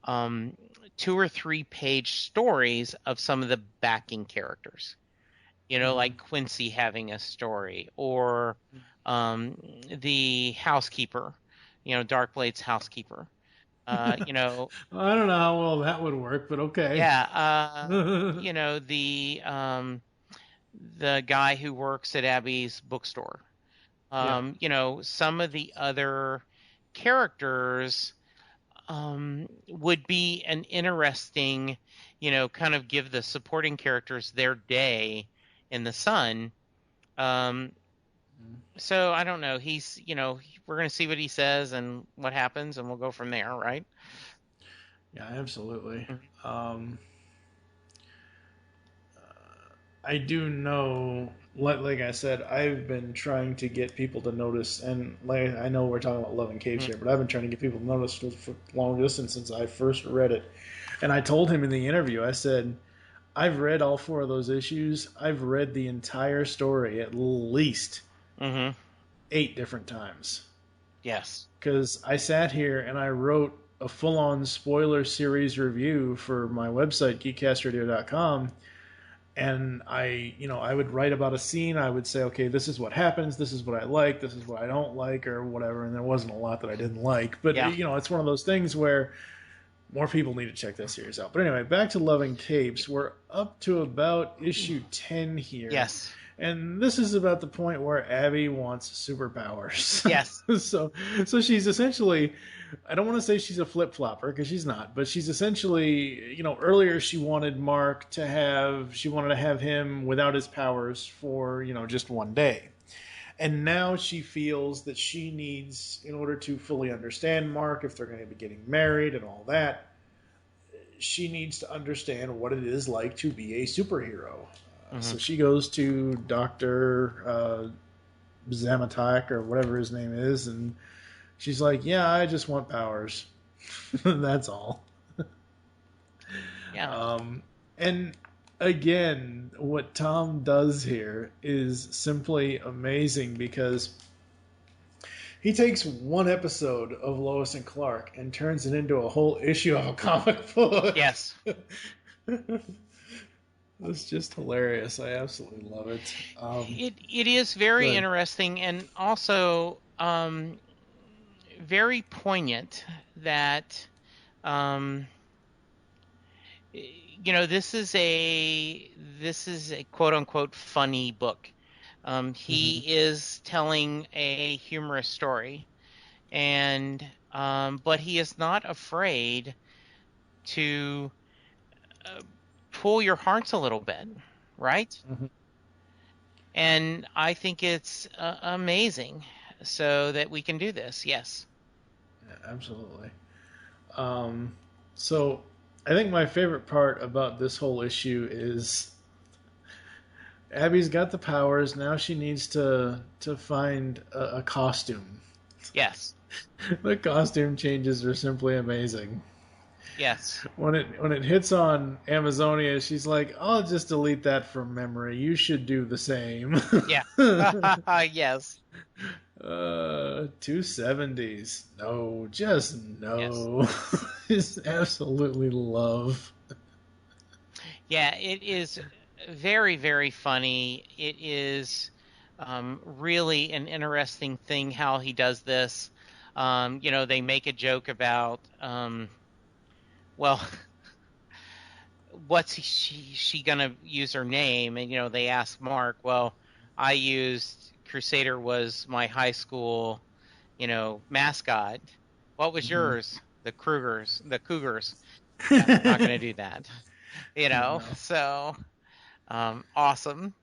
2 or 3 page stories of some of the backing characters. Like Quincy having a story, or the housekeeper, Darkblade's housekeeper. I don't know how well that would work, but okay. Yeah, the guy who works at Abby's bookstore. Some of the other characters would be an interesting, kind of give the supporting characters their day in the sun. So I don't know. He's, we're going to see what he says and what happens, and we'll go from there, right? Yeah, absolutely. I do know, like I said, I've been trying to get people to notice, and I know we're talking about Love and Capes here, but I've been trying to get people to notice for long distance since I first read it. And I told him in the interview, I said, I've read all 4 of those issues. I've read the entire story at least 8 different times. Yes. Because I sat here and I wrote a full-on spoiler series review for my website, geekcastradio.com. And I would write about a scene. I would say, okay, this is what happens. This is what I like. This is what I don't like, or whatever. And there wasn't a lot that I didn't like. But, it's one of those things where more people need to check that series out. But anyway, back to Love and Capes. We're up to about issue 10 here. Yes. And this is about the point where Abby wants superpowers. Yes. So she's essentially, I don't want to say she's a flip-flopper, because she's not, but she's essentially, earlier she wanted to have him without his powers for, just one day. And now she feels that she needs, in order to fully understand Mark, if they're going to be getting married and all that, she needs to understand what it is like to be a superhero. So she goes to Dr. Zamatak, or whatever his name is, and she's like, yeah, I just want powers. That's all. Yeah. And again, what Thom does here is simply amazing, because he takes one episode of Lois and Clark and turns it into a whole issue of a comic book. Yes. It's just hilarious. I absolutely love it. It is very interesting, and also very poignant that this is a quote unquote funny book. He is telling a humorous story, and but he is not afraid to pull your hearts a little bit, right? And I think it's amazing so that we can do this. Yes. Yeah, absolutely. So I think my favorite part about this whole issue is Abby's got the powers. Now she needs to find a costume. Yes. The costume changes are simply amazing. Yes. When it hits on Amazonia, she's like, I'll just delete that from memory. You should do the same. Yeah. Yes. 270s. No, just no. Yes. Just absolutely love. Yeah, it is very, very funny. It is really an interesting thing how he does this. They make a joke about what's she gonna use her name? And they ask Mark. Well, I used Crusader was my high school, mascot. What was yours? The Cougars. Yeah, I'm not gonna do that. No. So awesome.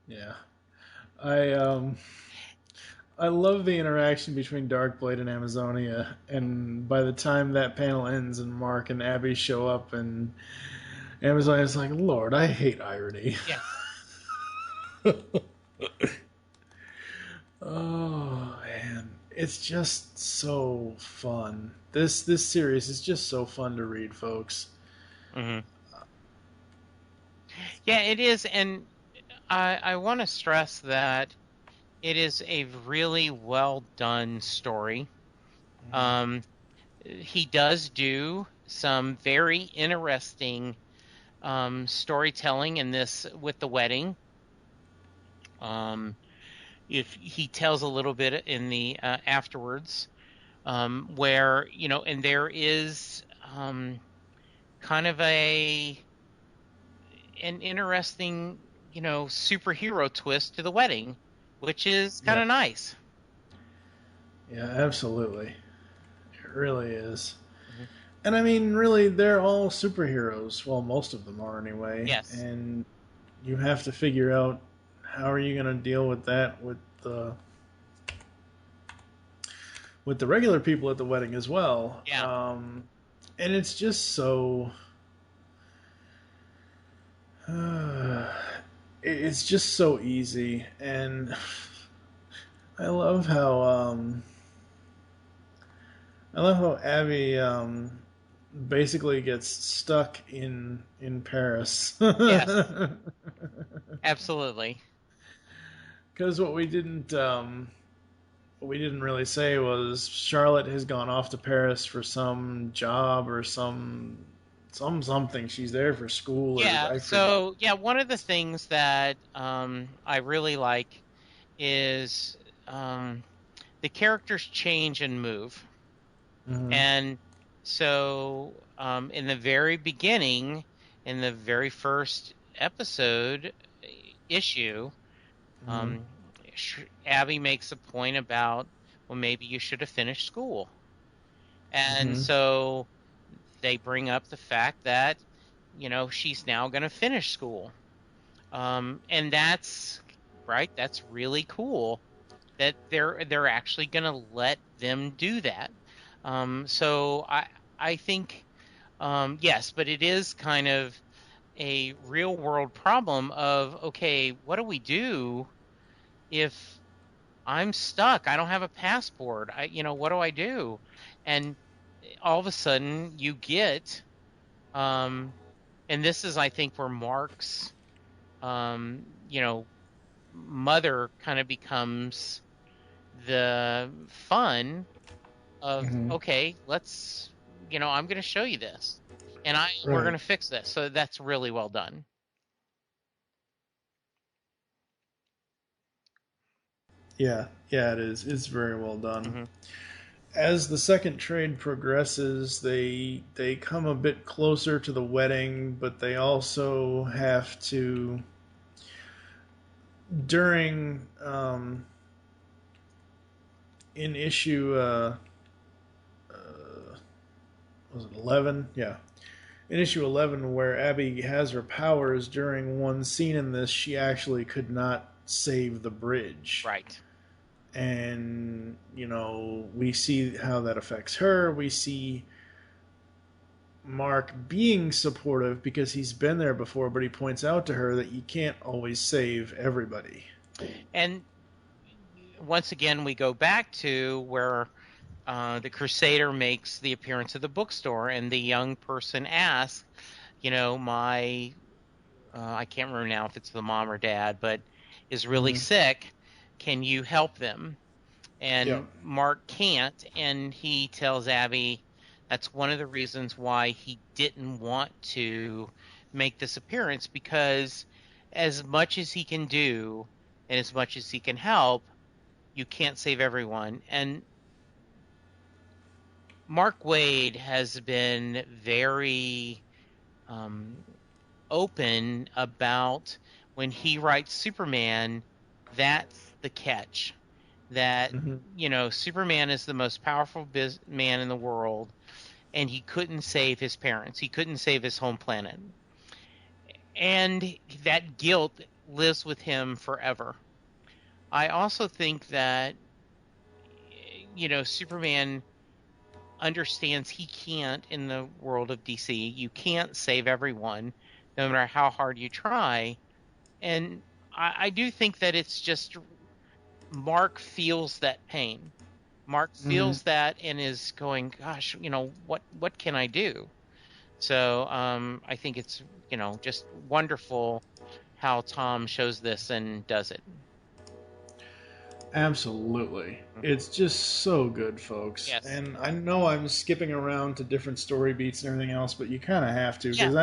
Yeah, I love the interaction between Darkblade and Amazonia, and by the time that panel ends and Mark and Abby show up, and Amazonia's like, Lord, I hate irony. Yeah. Oh, man. It's just so fun. This series is just so fun to read, folks. Yeah, it is, and I want to stress that It is a really well done story. He does do some very interesting storytelling in this with the wedding. If he tells a little bit in the afterwards, where and there is kind of an interesting superhero twist to the wedding, which is kind of nice. Yeah, absolutely. It really is. And I mean, really, they're all superheroes. Well, most of them are anyway. Yes. And you have to figure out how are you going to deal with that with the regular people at the wedding as well. Yeah. And it's just so... it's just so easy. And I love how... Abby basically gets stuck in Paris. Yes. Absolutely. Because what we didn't really say was Charlotte has gone off to Paris for some job or something. She's there for school. Yeah. So one of the things that I really like is the characters change and move. Mm-hmm. And so in the very beginning, in the very first issue, Abby makes a point about, well, maybe you should have finished school. And so they bring up the fact that, she's now going to finish school. And that's really cool that they're actually going to let them do that. So I think, yes, but it is kind of a real world problem of, okay, what do we do if I'm stuck? I don't have a passport. What do I do? And all of a sudden you get, and this is, I think, where Mark's, mother kind of becomes the fun of, okay, let's, I'm going to show you this, and we're going to fix this. So that's really well done. Yeah, it is. It's very well done. As the second trade progresses, they come a bit closer to the wedding, but they also have to, during in issue was it 11? Yeah. In issue 11, where Abby has her powers, during one scene in this, she actually could not save the bridge. Right. And, we see how that affects her. We see Mark being supportive because he's been there before, but he points out to her that you can't always save everybody. And once again, we go back to where the Crusader makes the appearance at the bookstore, and the young person asks, I can't remember now if it's the mom or dad, but is really sick. Can you help them? And Mark can't, and he tells Abby that's one of the reasons why he didn't want to make this appearance, because as much as he can do and as much as he can help, you can't save everyone. And Mark Waid has been very open about, when he writes Superman, that's the catch. That, Superman is the most powerful man in the world, and he couldn't save his parents. He couldn't save his home planet. And that guilt lives with him forever. I also think that, Superman understands he can't, in the world of DC, you can't save everyone, no matter how hard you try. And I do think that it's just Mark feels that pain. Mark feels that and is going, gosh, what can I do? So I think it's, just wonderful how Thom shows this and does it. Absolutely. It's just so good, folks. Yes. And I know I'm skipping around to different story beats and everything else, but you kind of have to, because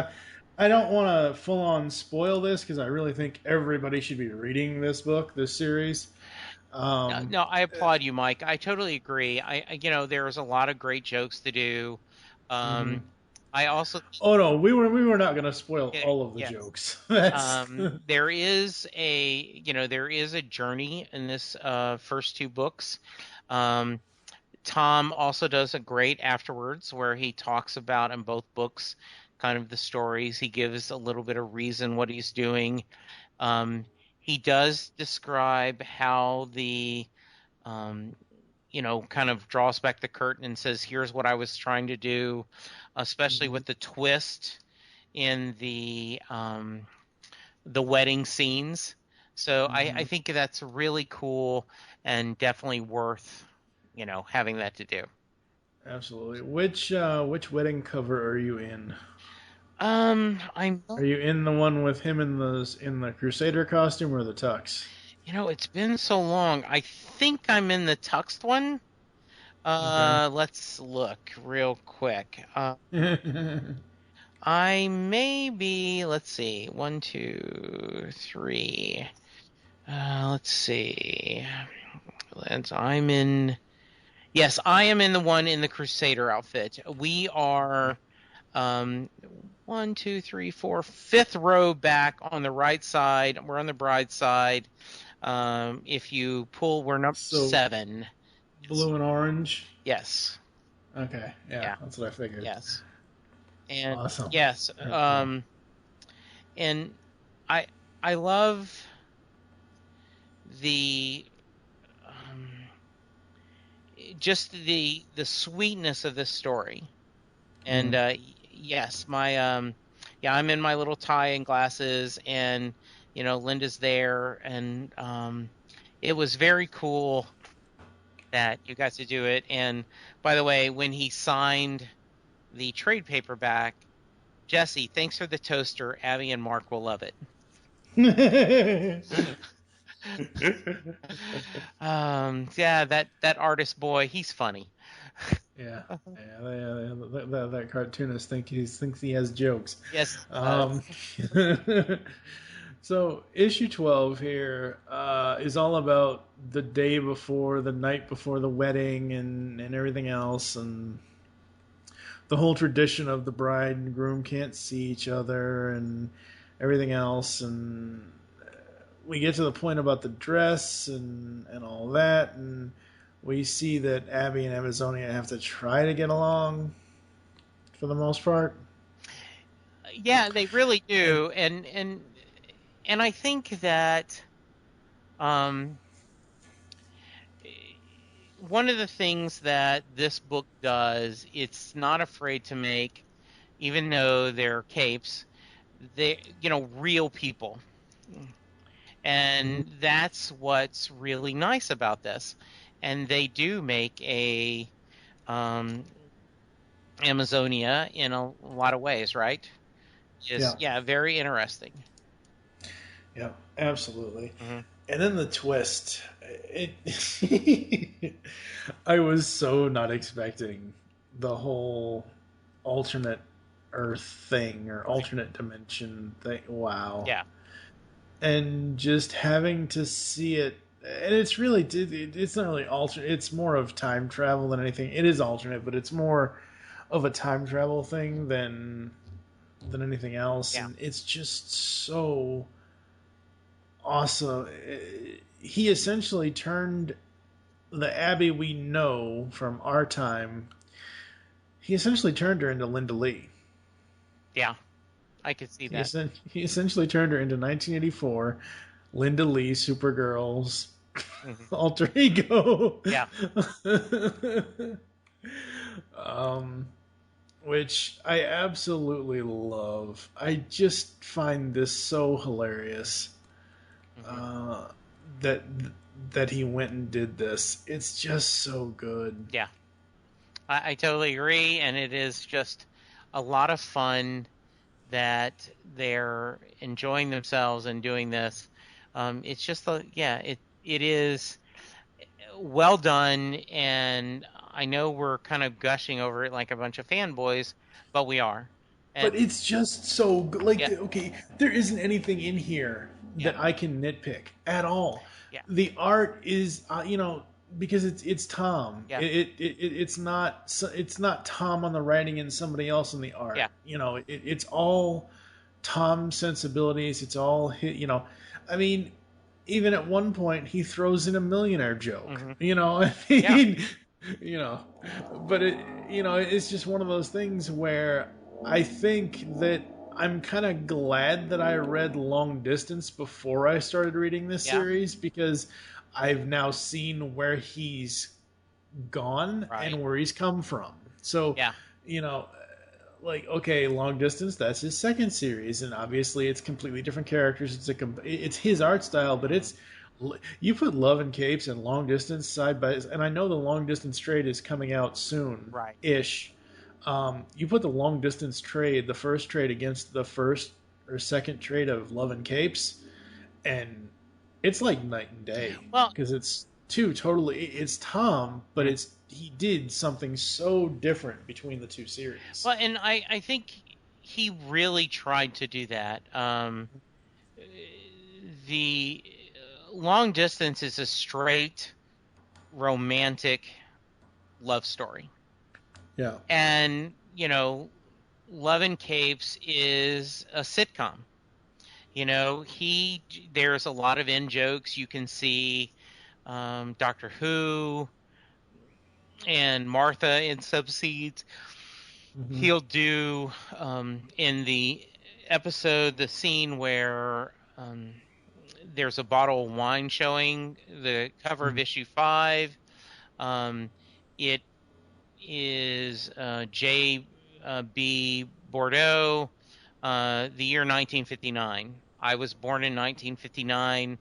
I don't want to full-on spoil this, because I really think everybody should be reading this book, this series. No, I applaud you, Mike. I totally agree. There's a lot of great jokes to do. I also. Oh no, we were not going to spoil all of the jokes. There is a journey in this first two books. Thom also does a great afterwards where he talks about in both books kind of the stories. He gives a little bit of reason what he's doing. He does describe how the kind of draws back the curtain and says, here's what I was trying to do, especially with the twist in the wedding scenes. So I think that's really cool and definitely worth, having that to do. Absolutely. Which wedding cover are you in? Are you in the one with him in the Crusader costume or the tux? It's been so long. I think I'm in the tuxed one. Okay. Let's look real quick. I may be, let's see, 1, 2, 3. Let's see. Yes, I am in the one in the Crusader outfit. We are 1, 2, 3, 4, fifth row back on the right side. We're on the bride's side. If you pull, we're number 7. Blue and orange? Yes. Okay. Yeah, that's what I figured. Yes. And awesome. Yes. And I love the just the sweetness of this story. And yes, my I'm in my little tie and glasses, and Linda's there, and it was very cool that you got to do it. And by the way, when he signed the trade paperback, Jesse, thanks for the toaster. Abby and Mark will love it. That artist boy, he's funny. That cartoonist thinks he has jokes. Yes. So issue 12 here is all about the day before, the night before the wedding, and everything else, and the whole tradition of the bride and groom can't see each other and everything else. And we get to the point about the dress and all that, and we see that Abby and Amazonia have to try to get along for the most part. Yeah, they really do. And I think that one of the things that this book does, it's not afraid to make, even though they're capes, they real people. And that's what's really nice about this. And they do make a Amazonia in a lot of ways, right? Very interesting. Yeah, absolutely. And then the twist. I was so not expecting the whole alternate Earth thing or alternate dimension thing. Wow. Yeah. And just having to see it, and it's not really alternate. It's more of time travel than anything. It is alternate, but it's more of a time travel thing than anything else. Yeah. And it's just so awesome. He essentially turned the Abby we know from our time. He essentially turned her into Linda Lee. Yeah, I could see that. He essentially turned her into 1984 Linda Lee, Supergirl's alter ego. Yeah. Which I absolutely love. I just find this so hilarious. That he went and did this. It's just so good. Yeah. I totally agree, and it is just a lot of fun that they're enjoying themselves and doing this. It's just it is well done, and I know we're kind of gushing over it like a bunch of fanboys, but we are. But it's just so good. Like, Yeah. okay, there isn't anything in here that I can nitpick at all. Yeah. The art is, because it's Thom. Yeah. It's not Thom on the writing and somebody else on the art. Yeah. It's all Thom's sensibilities. It's all his, I mean, even at one point he throws in a millionaire joke. But it's just one of those things where I think that I'm kind of glad that I read Long Distance before I started reading this series, because I've now seen where he's gone and where he's come from. So, okay, Long Distance, that's his second series, and obviously it's completely different characters. It's his art style, but you put Love and Capes and Long Distance side by side, and I know the Long Distance trade is coming out soon, ish. You put the Long Distance trade, the first trade, against the first or second trade of Love and Capes, and it's like night and day. Well, because it's it's Thom, but he did something so different between the two series. Well, and I think he really tried to do that. The Long Distance is a straight romantic love story. Yeah. And, Love and Capes is a sitcom. There's a lot of in-jokes. You can see Doctor Who and Martha in Subseeds. Mm-hmm. He'll do, in the episode, the scene where there's a bottle of wine showing, the cover of issue 5. It is J.B. Bordeaux, the year 1959. I was born in 1959,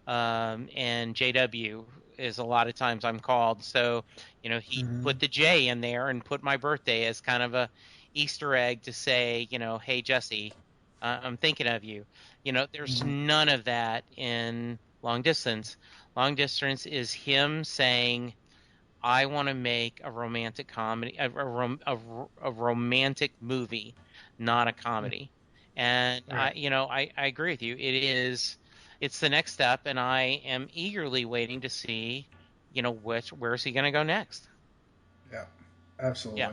and J.W. is a lot of times I'm called. So, he put the J in there and put my birthday as kind of a Easter egg to say, hey, Jesse, I'm thinking of you. There's none of that in Long Distance. Long Distance is him saying, I want to make a romantic comedy, a romantic movie, not a comedy. And I agree with you. It's the next step, and I am eagerly waiting to see, where's he going to go next? Yeah, absolutely. Yeah.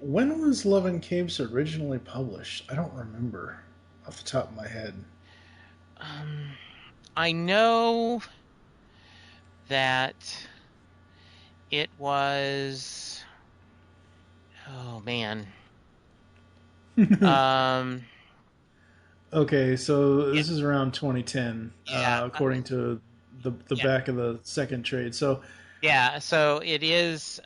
When was Love and Capes originally published? I don't remember off the top of my head. I know that it was, oh man. Okay, so this is around 2010, according to the back of the second trade. So so it is.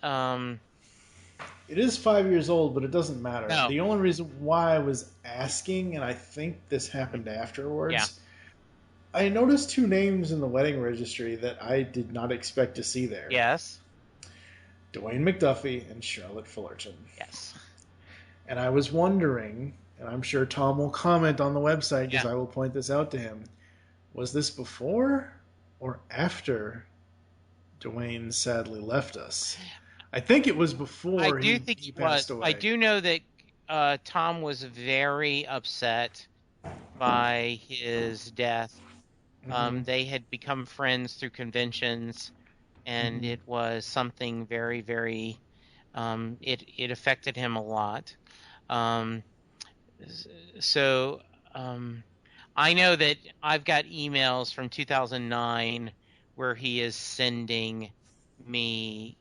It is 5 years old, but it doesn't matter. No. The only reason why I was asking, and I think this happened afterwards, I noticed two names in the wedding registry that I did not expect to see there. Yes. Dwayne McDuffie and Charlotte Fullerton. Yes. And I was wondering, and I'm sure Thom will comment on the website because I will point this out to him, was this before or after Dwayne sadly left us? I think it was before he passed away. I do know that Thom was very upset by his death. They had become friends through conventions, and it was something very, very. It affected him a lot. So I know that I've got emails from 2009 where he is sending me,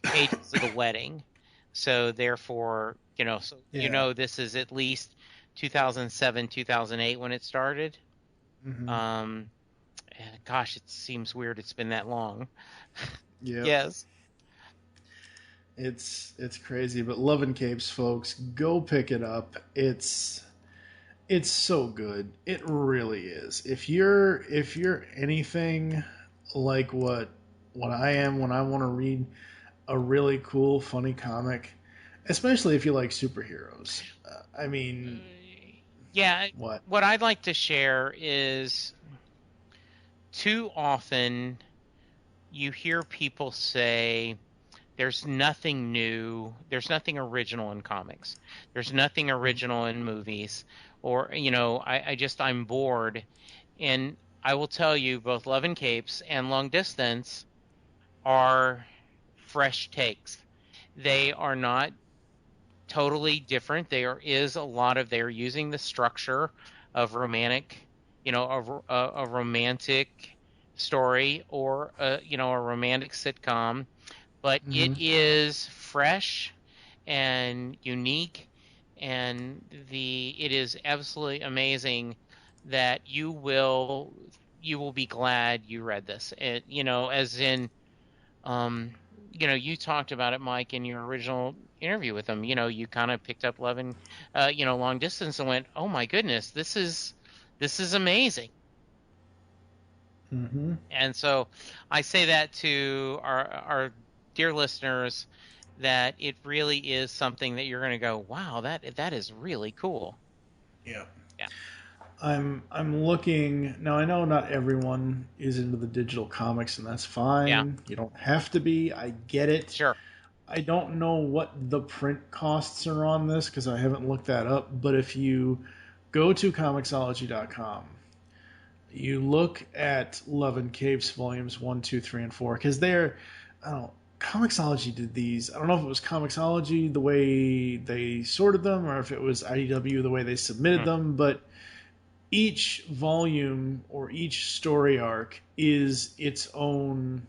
pages of the wedding. So therefore, this is at least 2007, 2008 when it started. Gosh, it seems weird it's been that long. Yeah. Yes. It's crazy, but Love and Capes, folks, go pick it up. It's so good. It really is. If you're anything like what I am when I want to read a really cool, funny comic, especially if you like superheroes. What I'd like to share is too often you hear people say there's nothing new, there's nothing original in comics, there's nothing original in movies, or I'm bored. And I will tell you, both Love and Capes and Long Distance are fresh takes. They are not totally different. They're using the structure of romantic, a romantic story, or a romantic sitcom, but it is fresh and unique, and it is absolutely amazing that you will be glad you read this. As in, you talked about it, Mike, in your original interview with him. You kind of picked up Love and Long Distance and went, "Oh my goodness, this is amazing." Mm-hmm. And so I say that to our dear listeners, that it really is something that you're going to go, "Wow, that is really cool." Yeah. Yeah. I'm looking now. I know not everyone is into the digital comics, and that's fine. Yeah. You don't have to be. I get it. Sure. I don't know what the print costs are on this because I haven't looked that up. But if you go to Comixology.com, you look at Love and Capes volumes 1, 2, 3, and 4, because Comixology did these. I don't know if it was Comixology the way they sorted them, or if it was IDW the way they submitted them, but each volume or each story arc is its own.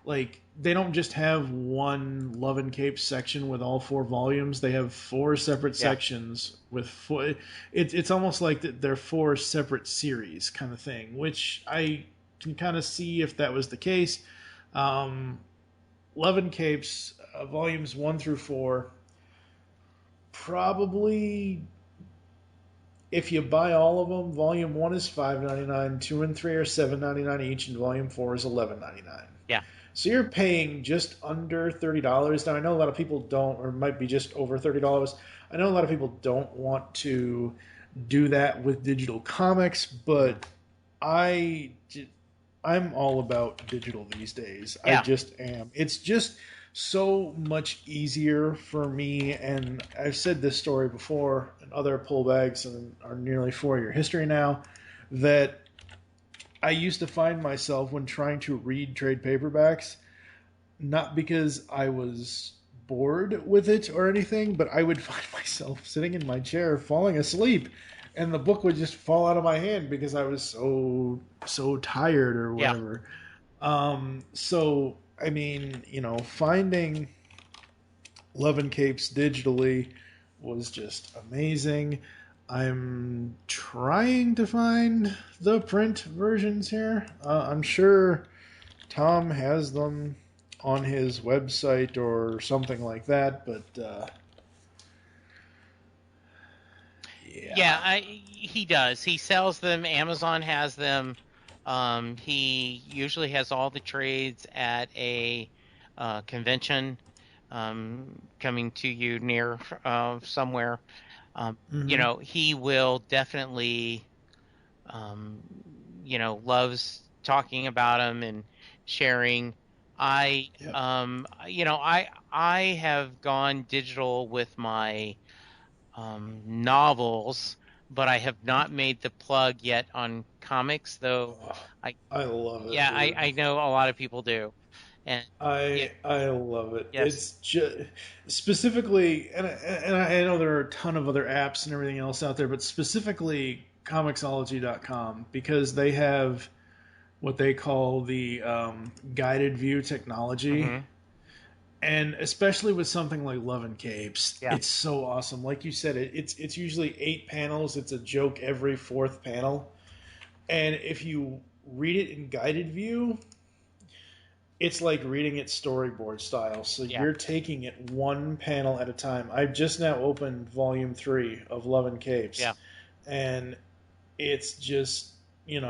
Like, they don't just have one Love and Capes section with all 4 volumes. They have 4 separate sections with 4. It's almost like they're 4 separate series kind of thing, which I can kind of see if that was the case. Love and Capes, volumes 1 through 4, probably, if you buy all of them, volume 1 is $5.99, 2 and 3 are $7.99 each, and volume 4 is $11.99. Yeah. So you're paying just under $30. Now, I know a lot of people don't, or might be just over $30. I know a lot of people don't want to do that with digital comics, but I'm all about digital these days. Yeah. I just am. It's just so much easier for me, and I've said this story before in other pullbacks and our nearly 4-year history now, that I used to find myself, when trying to read trade paperbacks, not because I was bored with it or anything, but I would find myself sitting in my chair falling asleep, and the book would just fall out of my hand because I was so tired or whatever. So, I mean, finding Love and Capes digitally was just amazing. I'm trying to find the print versions here. I'm sure Thom has them on his website or something like that, but he does. He sells them. Amazon has them. He usually has all the trades at a convention coming to you near somewhere. He will definitely, loves talking about them and sharing. I have gone digital with my novels, but I have not made the plug yet on comics, though. I love it. Yeah, I know a lot of people do. And I love it. Yes. It's just specifically, and I know there are a ton of other apps and everything else out there, but specifically Comixology.com, because they have what they call the guided view technology. And especially with something like Love and Capes, it's so awesome. Like you said, it's usually 8 panels. It's a joke every 4th panel. And if you read it in guided view, it's like reading it storyboard style. So you're taking it one panel at a time. I've just now opened volume 3 of Love and Capes. Yeah. And it's just, it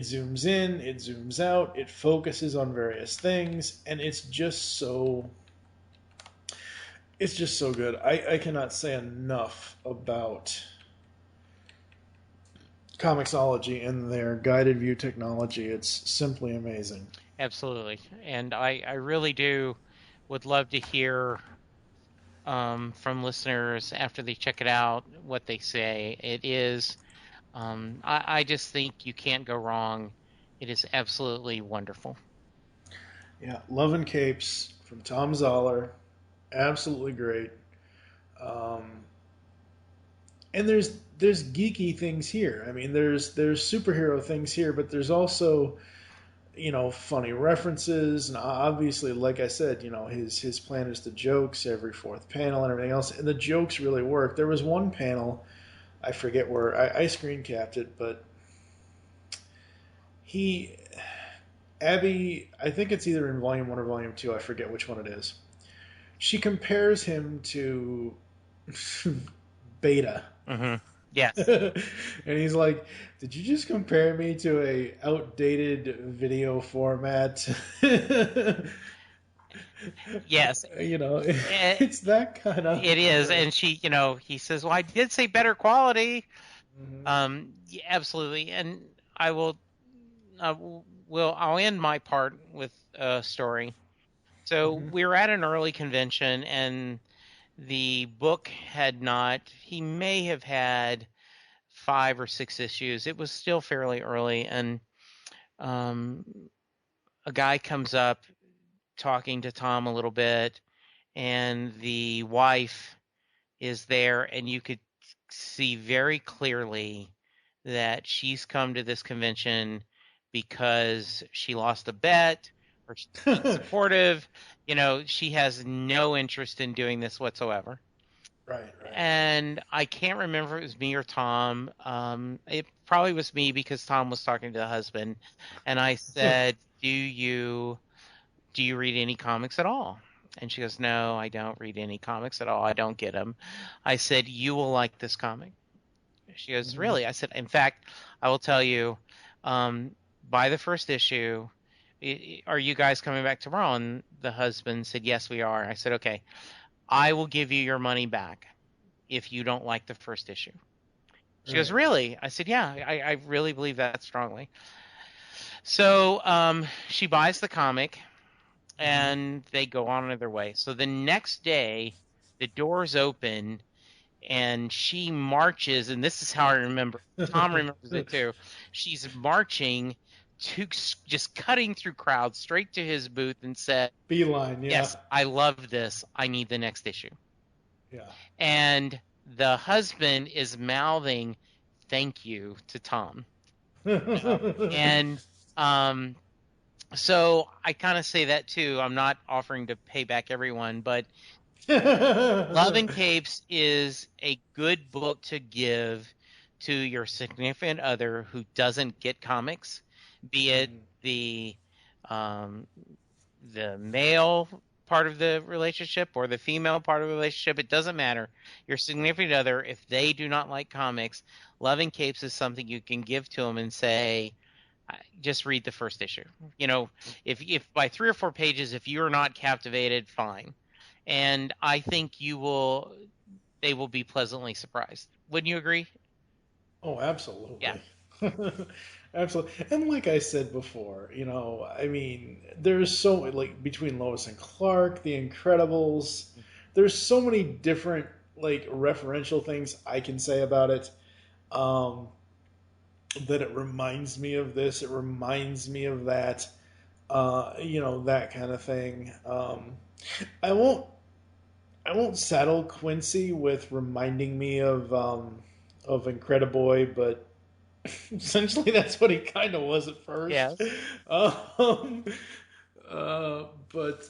zooms in, it zooms out, it focuses on various things, and it's just so good. I cannot say enough about Comixology and their guided view technology. It's simply amazing. Absolutely. And I really would love to hear from listeners after they check it out what they say. It is, I just think you can't go wrong. It is absolutely wonderful. Yeah, Love and Capes from Thom Zahler, absolutely great. And there's geeky things here. I mean, there's superhero things here, but there's also, funny references, and obviously, like I said, his plan is the jokes every fourth panel and everything else, and the jokes really work. There was one panel, I forget where I screen capped it, but Abby, I think it's either in volume 1 or volume 2, I forget which one it is. She compares him to Beta. Mm-hmm. Yes. And he's like, did you just compare me to a outdated video format? Yes. It's that kind of... It is. And she, he says, well, I did say better quality. Mm-hmm. Yeah, absolutely. And I'll end my part with a story. So we were at an early convention, and the book he may have had 5 or 6 issues. It was still fairly early, and a guy comes up talking to Thom a little bit, and the wife is there, and you could see very clearly that she's come to this convention because she lost a bet or she's supportive. She has no interest in doing this whatsoever. Right. And I can't remember if it was me or Thom. It probably was me because Thom was talking to the husband, and I said, "Do you read any comics at all?" And she goes, "No, I don't read any comics at all. I don't get them." I said, "You will like this comic." She goes, "Really?" I said, "In fact, I will tell you, by the first issue, are you guys coming back tomorrow?" And the husband said, "Yes, we are." I said, "Okay, I will give you your money back if you don't like the first issue." She goes, "Really?" I said, "Yeah, I really believe that strongly." So she buys the comic, and they go on their way. So the next day, the doors open, and she marches, and this is how I remember. Thom remembers it too. She's marching, just cutting through crowds straight to his booth and said, Beeline, yeah. "Yes, I love this. I need the next issue." Yeah. And the husband is mouthing "thank you" to Thom. And so I kind of say that too. I'm not offering to pay back everyone, but Love and Capes is a good book to give to your significant other who doesn't get comics, be it the male part of the relationship or the female part of the relationship. It doesn't matter. Your significant other, if they do not like comics, Love and Capes is something you can give to them and say, just read the first issue. If by 3 or 4 pages, if you're not captivated, fine. And I think they will be pleasantly surprised. Wouldn't you agree? Oh, absolutely. Yeah. Absolutely. And like I said before, I mean, there's so, like, between Lois and Clark, The Incredibles, there's so many different, like, referential things I can say about it, that it reminds me of this, it reminds me of that, that kind of thing. I won't saddle Quincy with reminding me of Incrediboy, but essentially that's what he kind of was at first. Yes. But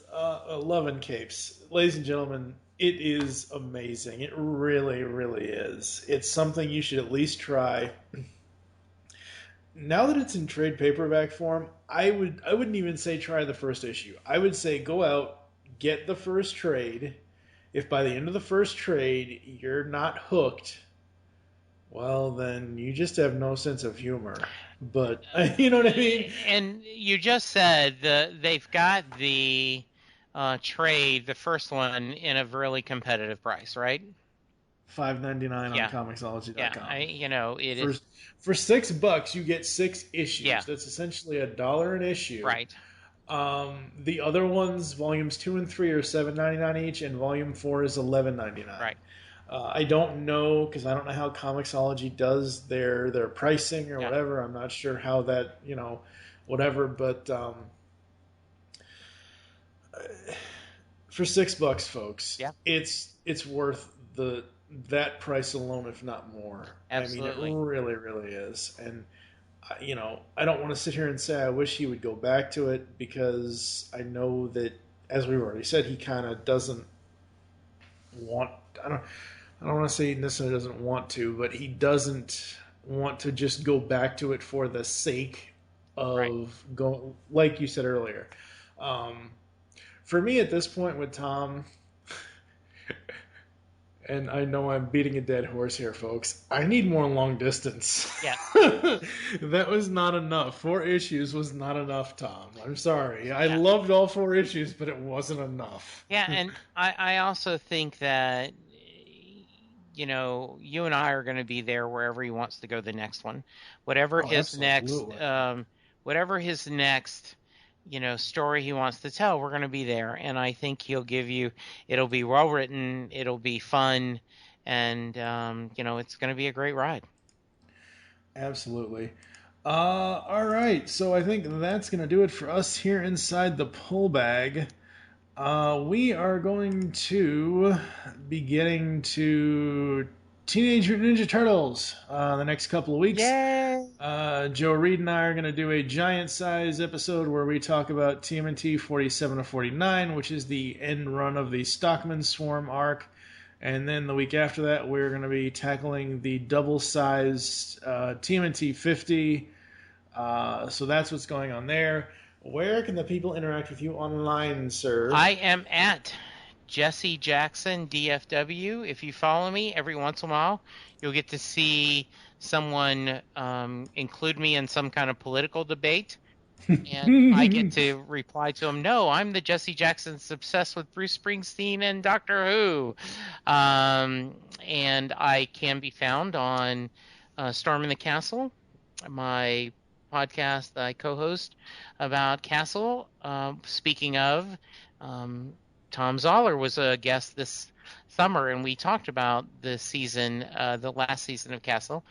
Love and Capes, ladies and gentlemen, it is amazing. It really, really is. It's something you should at least try. Now that it's in trade paperback form, I wouldn't even say try the first issue. I would say go out, get the first trade. If by the end of the first trade you're not hooked, well, then you just have no sense of humor. But you know what I mean? And you just said they've got the trade, the first one, in a really competitive price, right? $5.99 on Yeah. Comixology.com. Yeah, it is. For $6, you get 6 issues. Yeah. That's essentially $1 an issue. Right. The other ones, volumes 2 and 3, are $7.99 each, and volume 4 is $11.99. Right. I don't know, because I don't know how Comixology does their pricing or Yeah. whatever. I'm not sure how that, whatever. But for $6, folks, Yeah. it's worth that price alone, if not more. Absolutely. I mean, it really, really is. And I don't want to sit here and say I wish he would go back to it, because I know that, as we've already said, he kind of doesn't want. I don't want to say he necessarily doesn't want to, but he doesn't want to just go back to it for the sake of going, like you said earlier. For me at this point with Thom, and I know I'm beating a dead horse here, folks, I need more long distance. Yeah. That was not enough. 4 issues was not enough, Thom. I'm sorry. I loved all 4 issues, but it wasn't enough. Yeah, and I also think that, you and I are going to be there wherever he wants to go the next one. Whatever his absolutely. next, story he wants to tell, we're going to be there. And I think he'll give you, it'll be well written, it'll be fun, and, it's going to be a great ride. Absolutely. All right, so I think that's going to do it for us here inside the Pull Bag. We are going to be getting to Teenage Mutant Ninja Turtles the next couple of weeks. Yay! Joe Reed and I are going to do a giant-size episode where we talk about TMNT 47 to 49, which is the end run of the Stockman Swarm arc. And then the week after that, we're going to be tackling the double-sized TMNT 50. So that's what's going on there. Where can the people interact with you online, sir? I am at Jesse Jackson DFW. If you follow me, every once in a while, you'll get to see someone include me in some kind of political debate. And I get to reply to them, no, I'm the Jesse Jackson that's obsessed with Bruce Springsteen and Doctor Who. And I can be found on Storm in the Castle, my podcast that I co-host about Castle. Speaking of, Thom Zahler was a guest this summer, and we talked about the last season of Castle.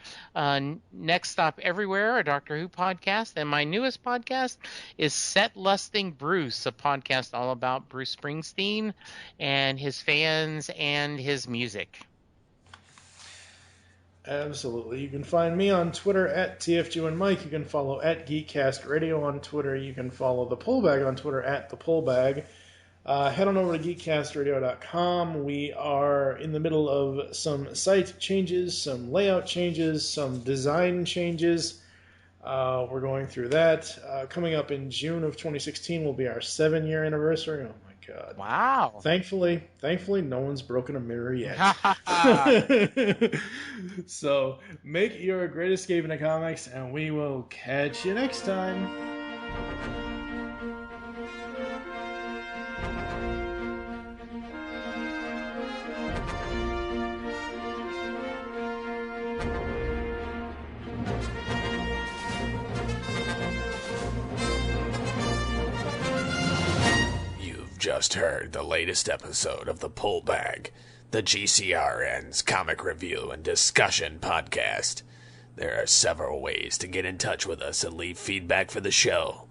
Next Stop Everywhere, a Doctor Who podcast, and my newest podcast is Set Lusting Bruce, a podcast all about Bruce Springsteen and his fans and his music. Absolutely. You can find me on Twitter at TFG1Mike. You can follow at GeekCast Radio on Twitter. You can follow The Pullbag on Twitter at The Pullbag. Head on over to geekcastradio.com. We are in the middle of some site changes, some layout changes, some design changes. We're going through that. Coming up in June of 2016 will be our 7-year anniversary. Oh my God. Wow. Thankfully, no one's broken a mirror yet. So, make your great escape into comics, and we will catch you next time. Just heard the latest episode of The Pull Bag, the GCRN's comic review and discussion podcast. There are several ways to get in touch with us and leave feedback for the show.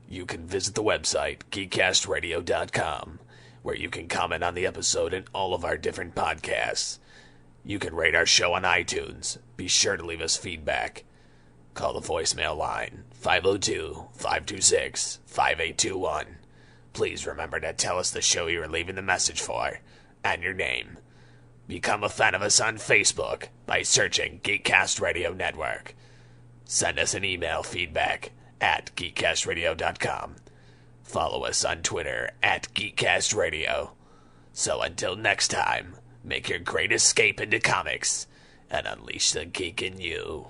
You can visit the website, geekcastradio.com, where you can comment on the episode and all of our different podcasts. You can rate our show on iTunes. Be sure to leave us feedback. Call the voicemail line, 502-526-5821. Please remember to tell us the show you are leaving the message for, and your name. Become a fan of us on Facebook by searching GeekCast Radio Network. Send us an email feedback at geekcastradio.com. Follow us on Twitter at GeekCast Radio. So until next time, make your great escape into comics and unleash the geek in you.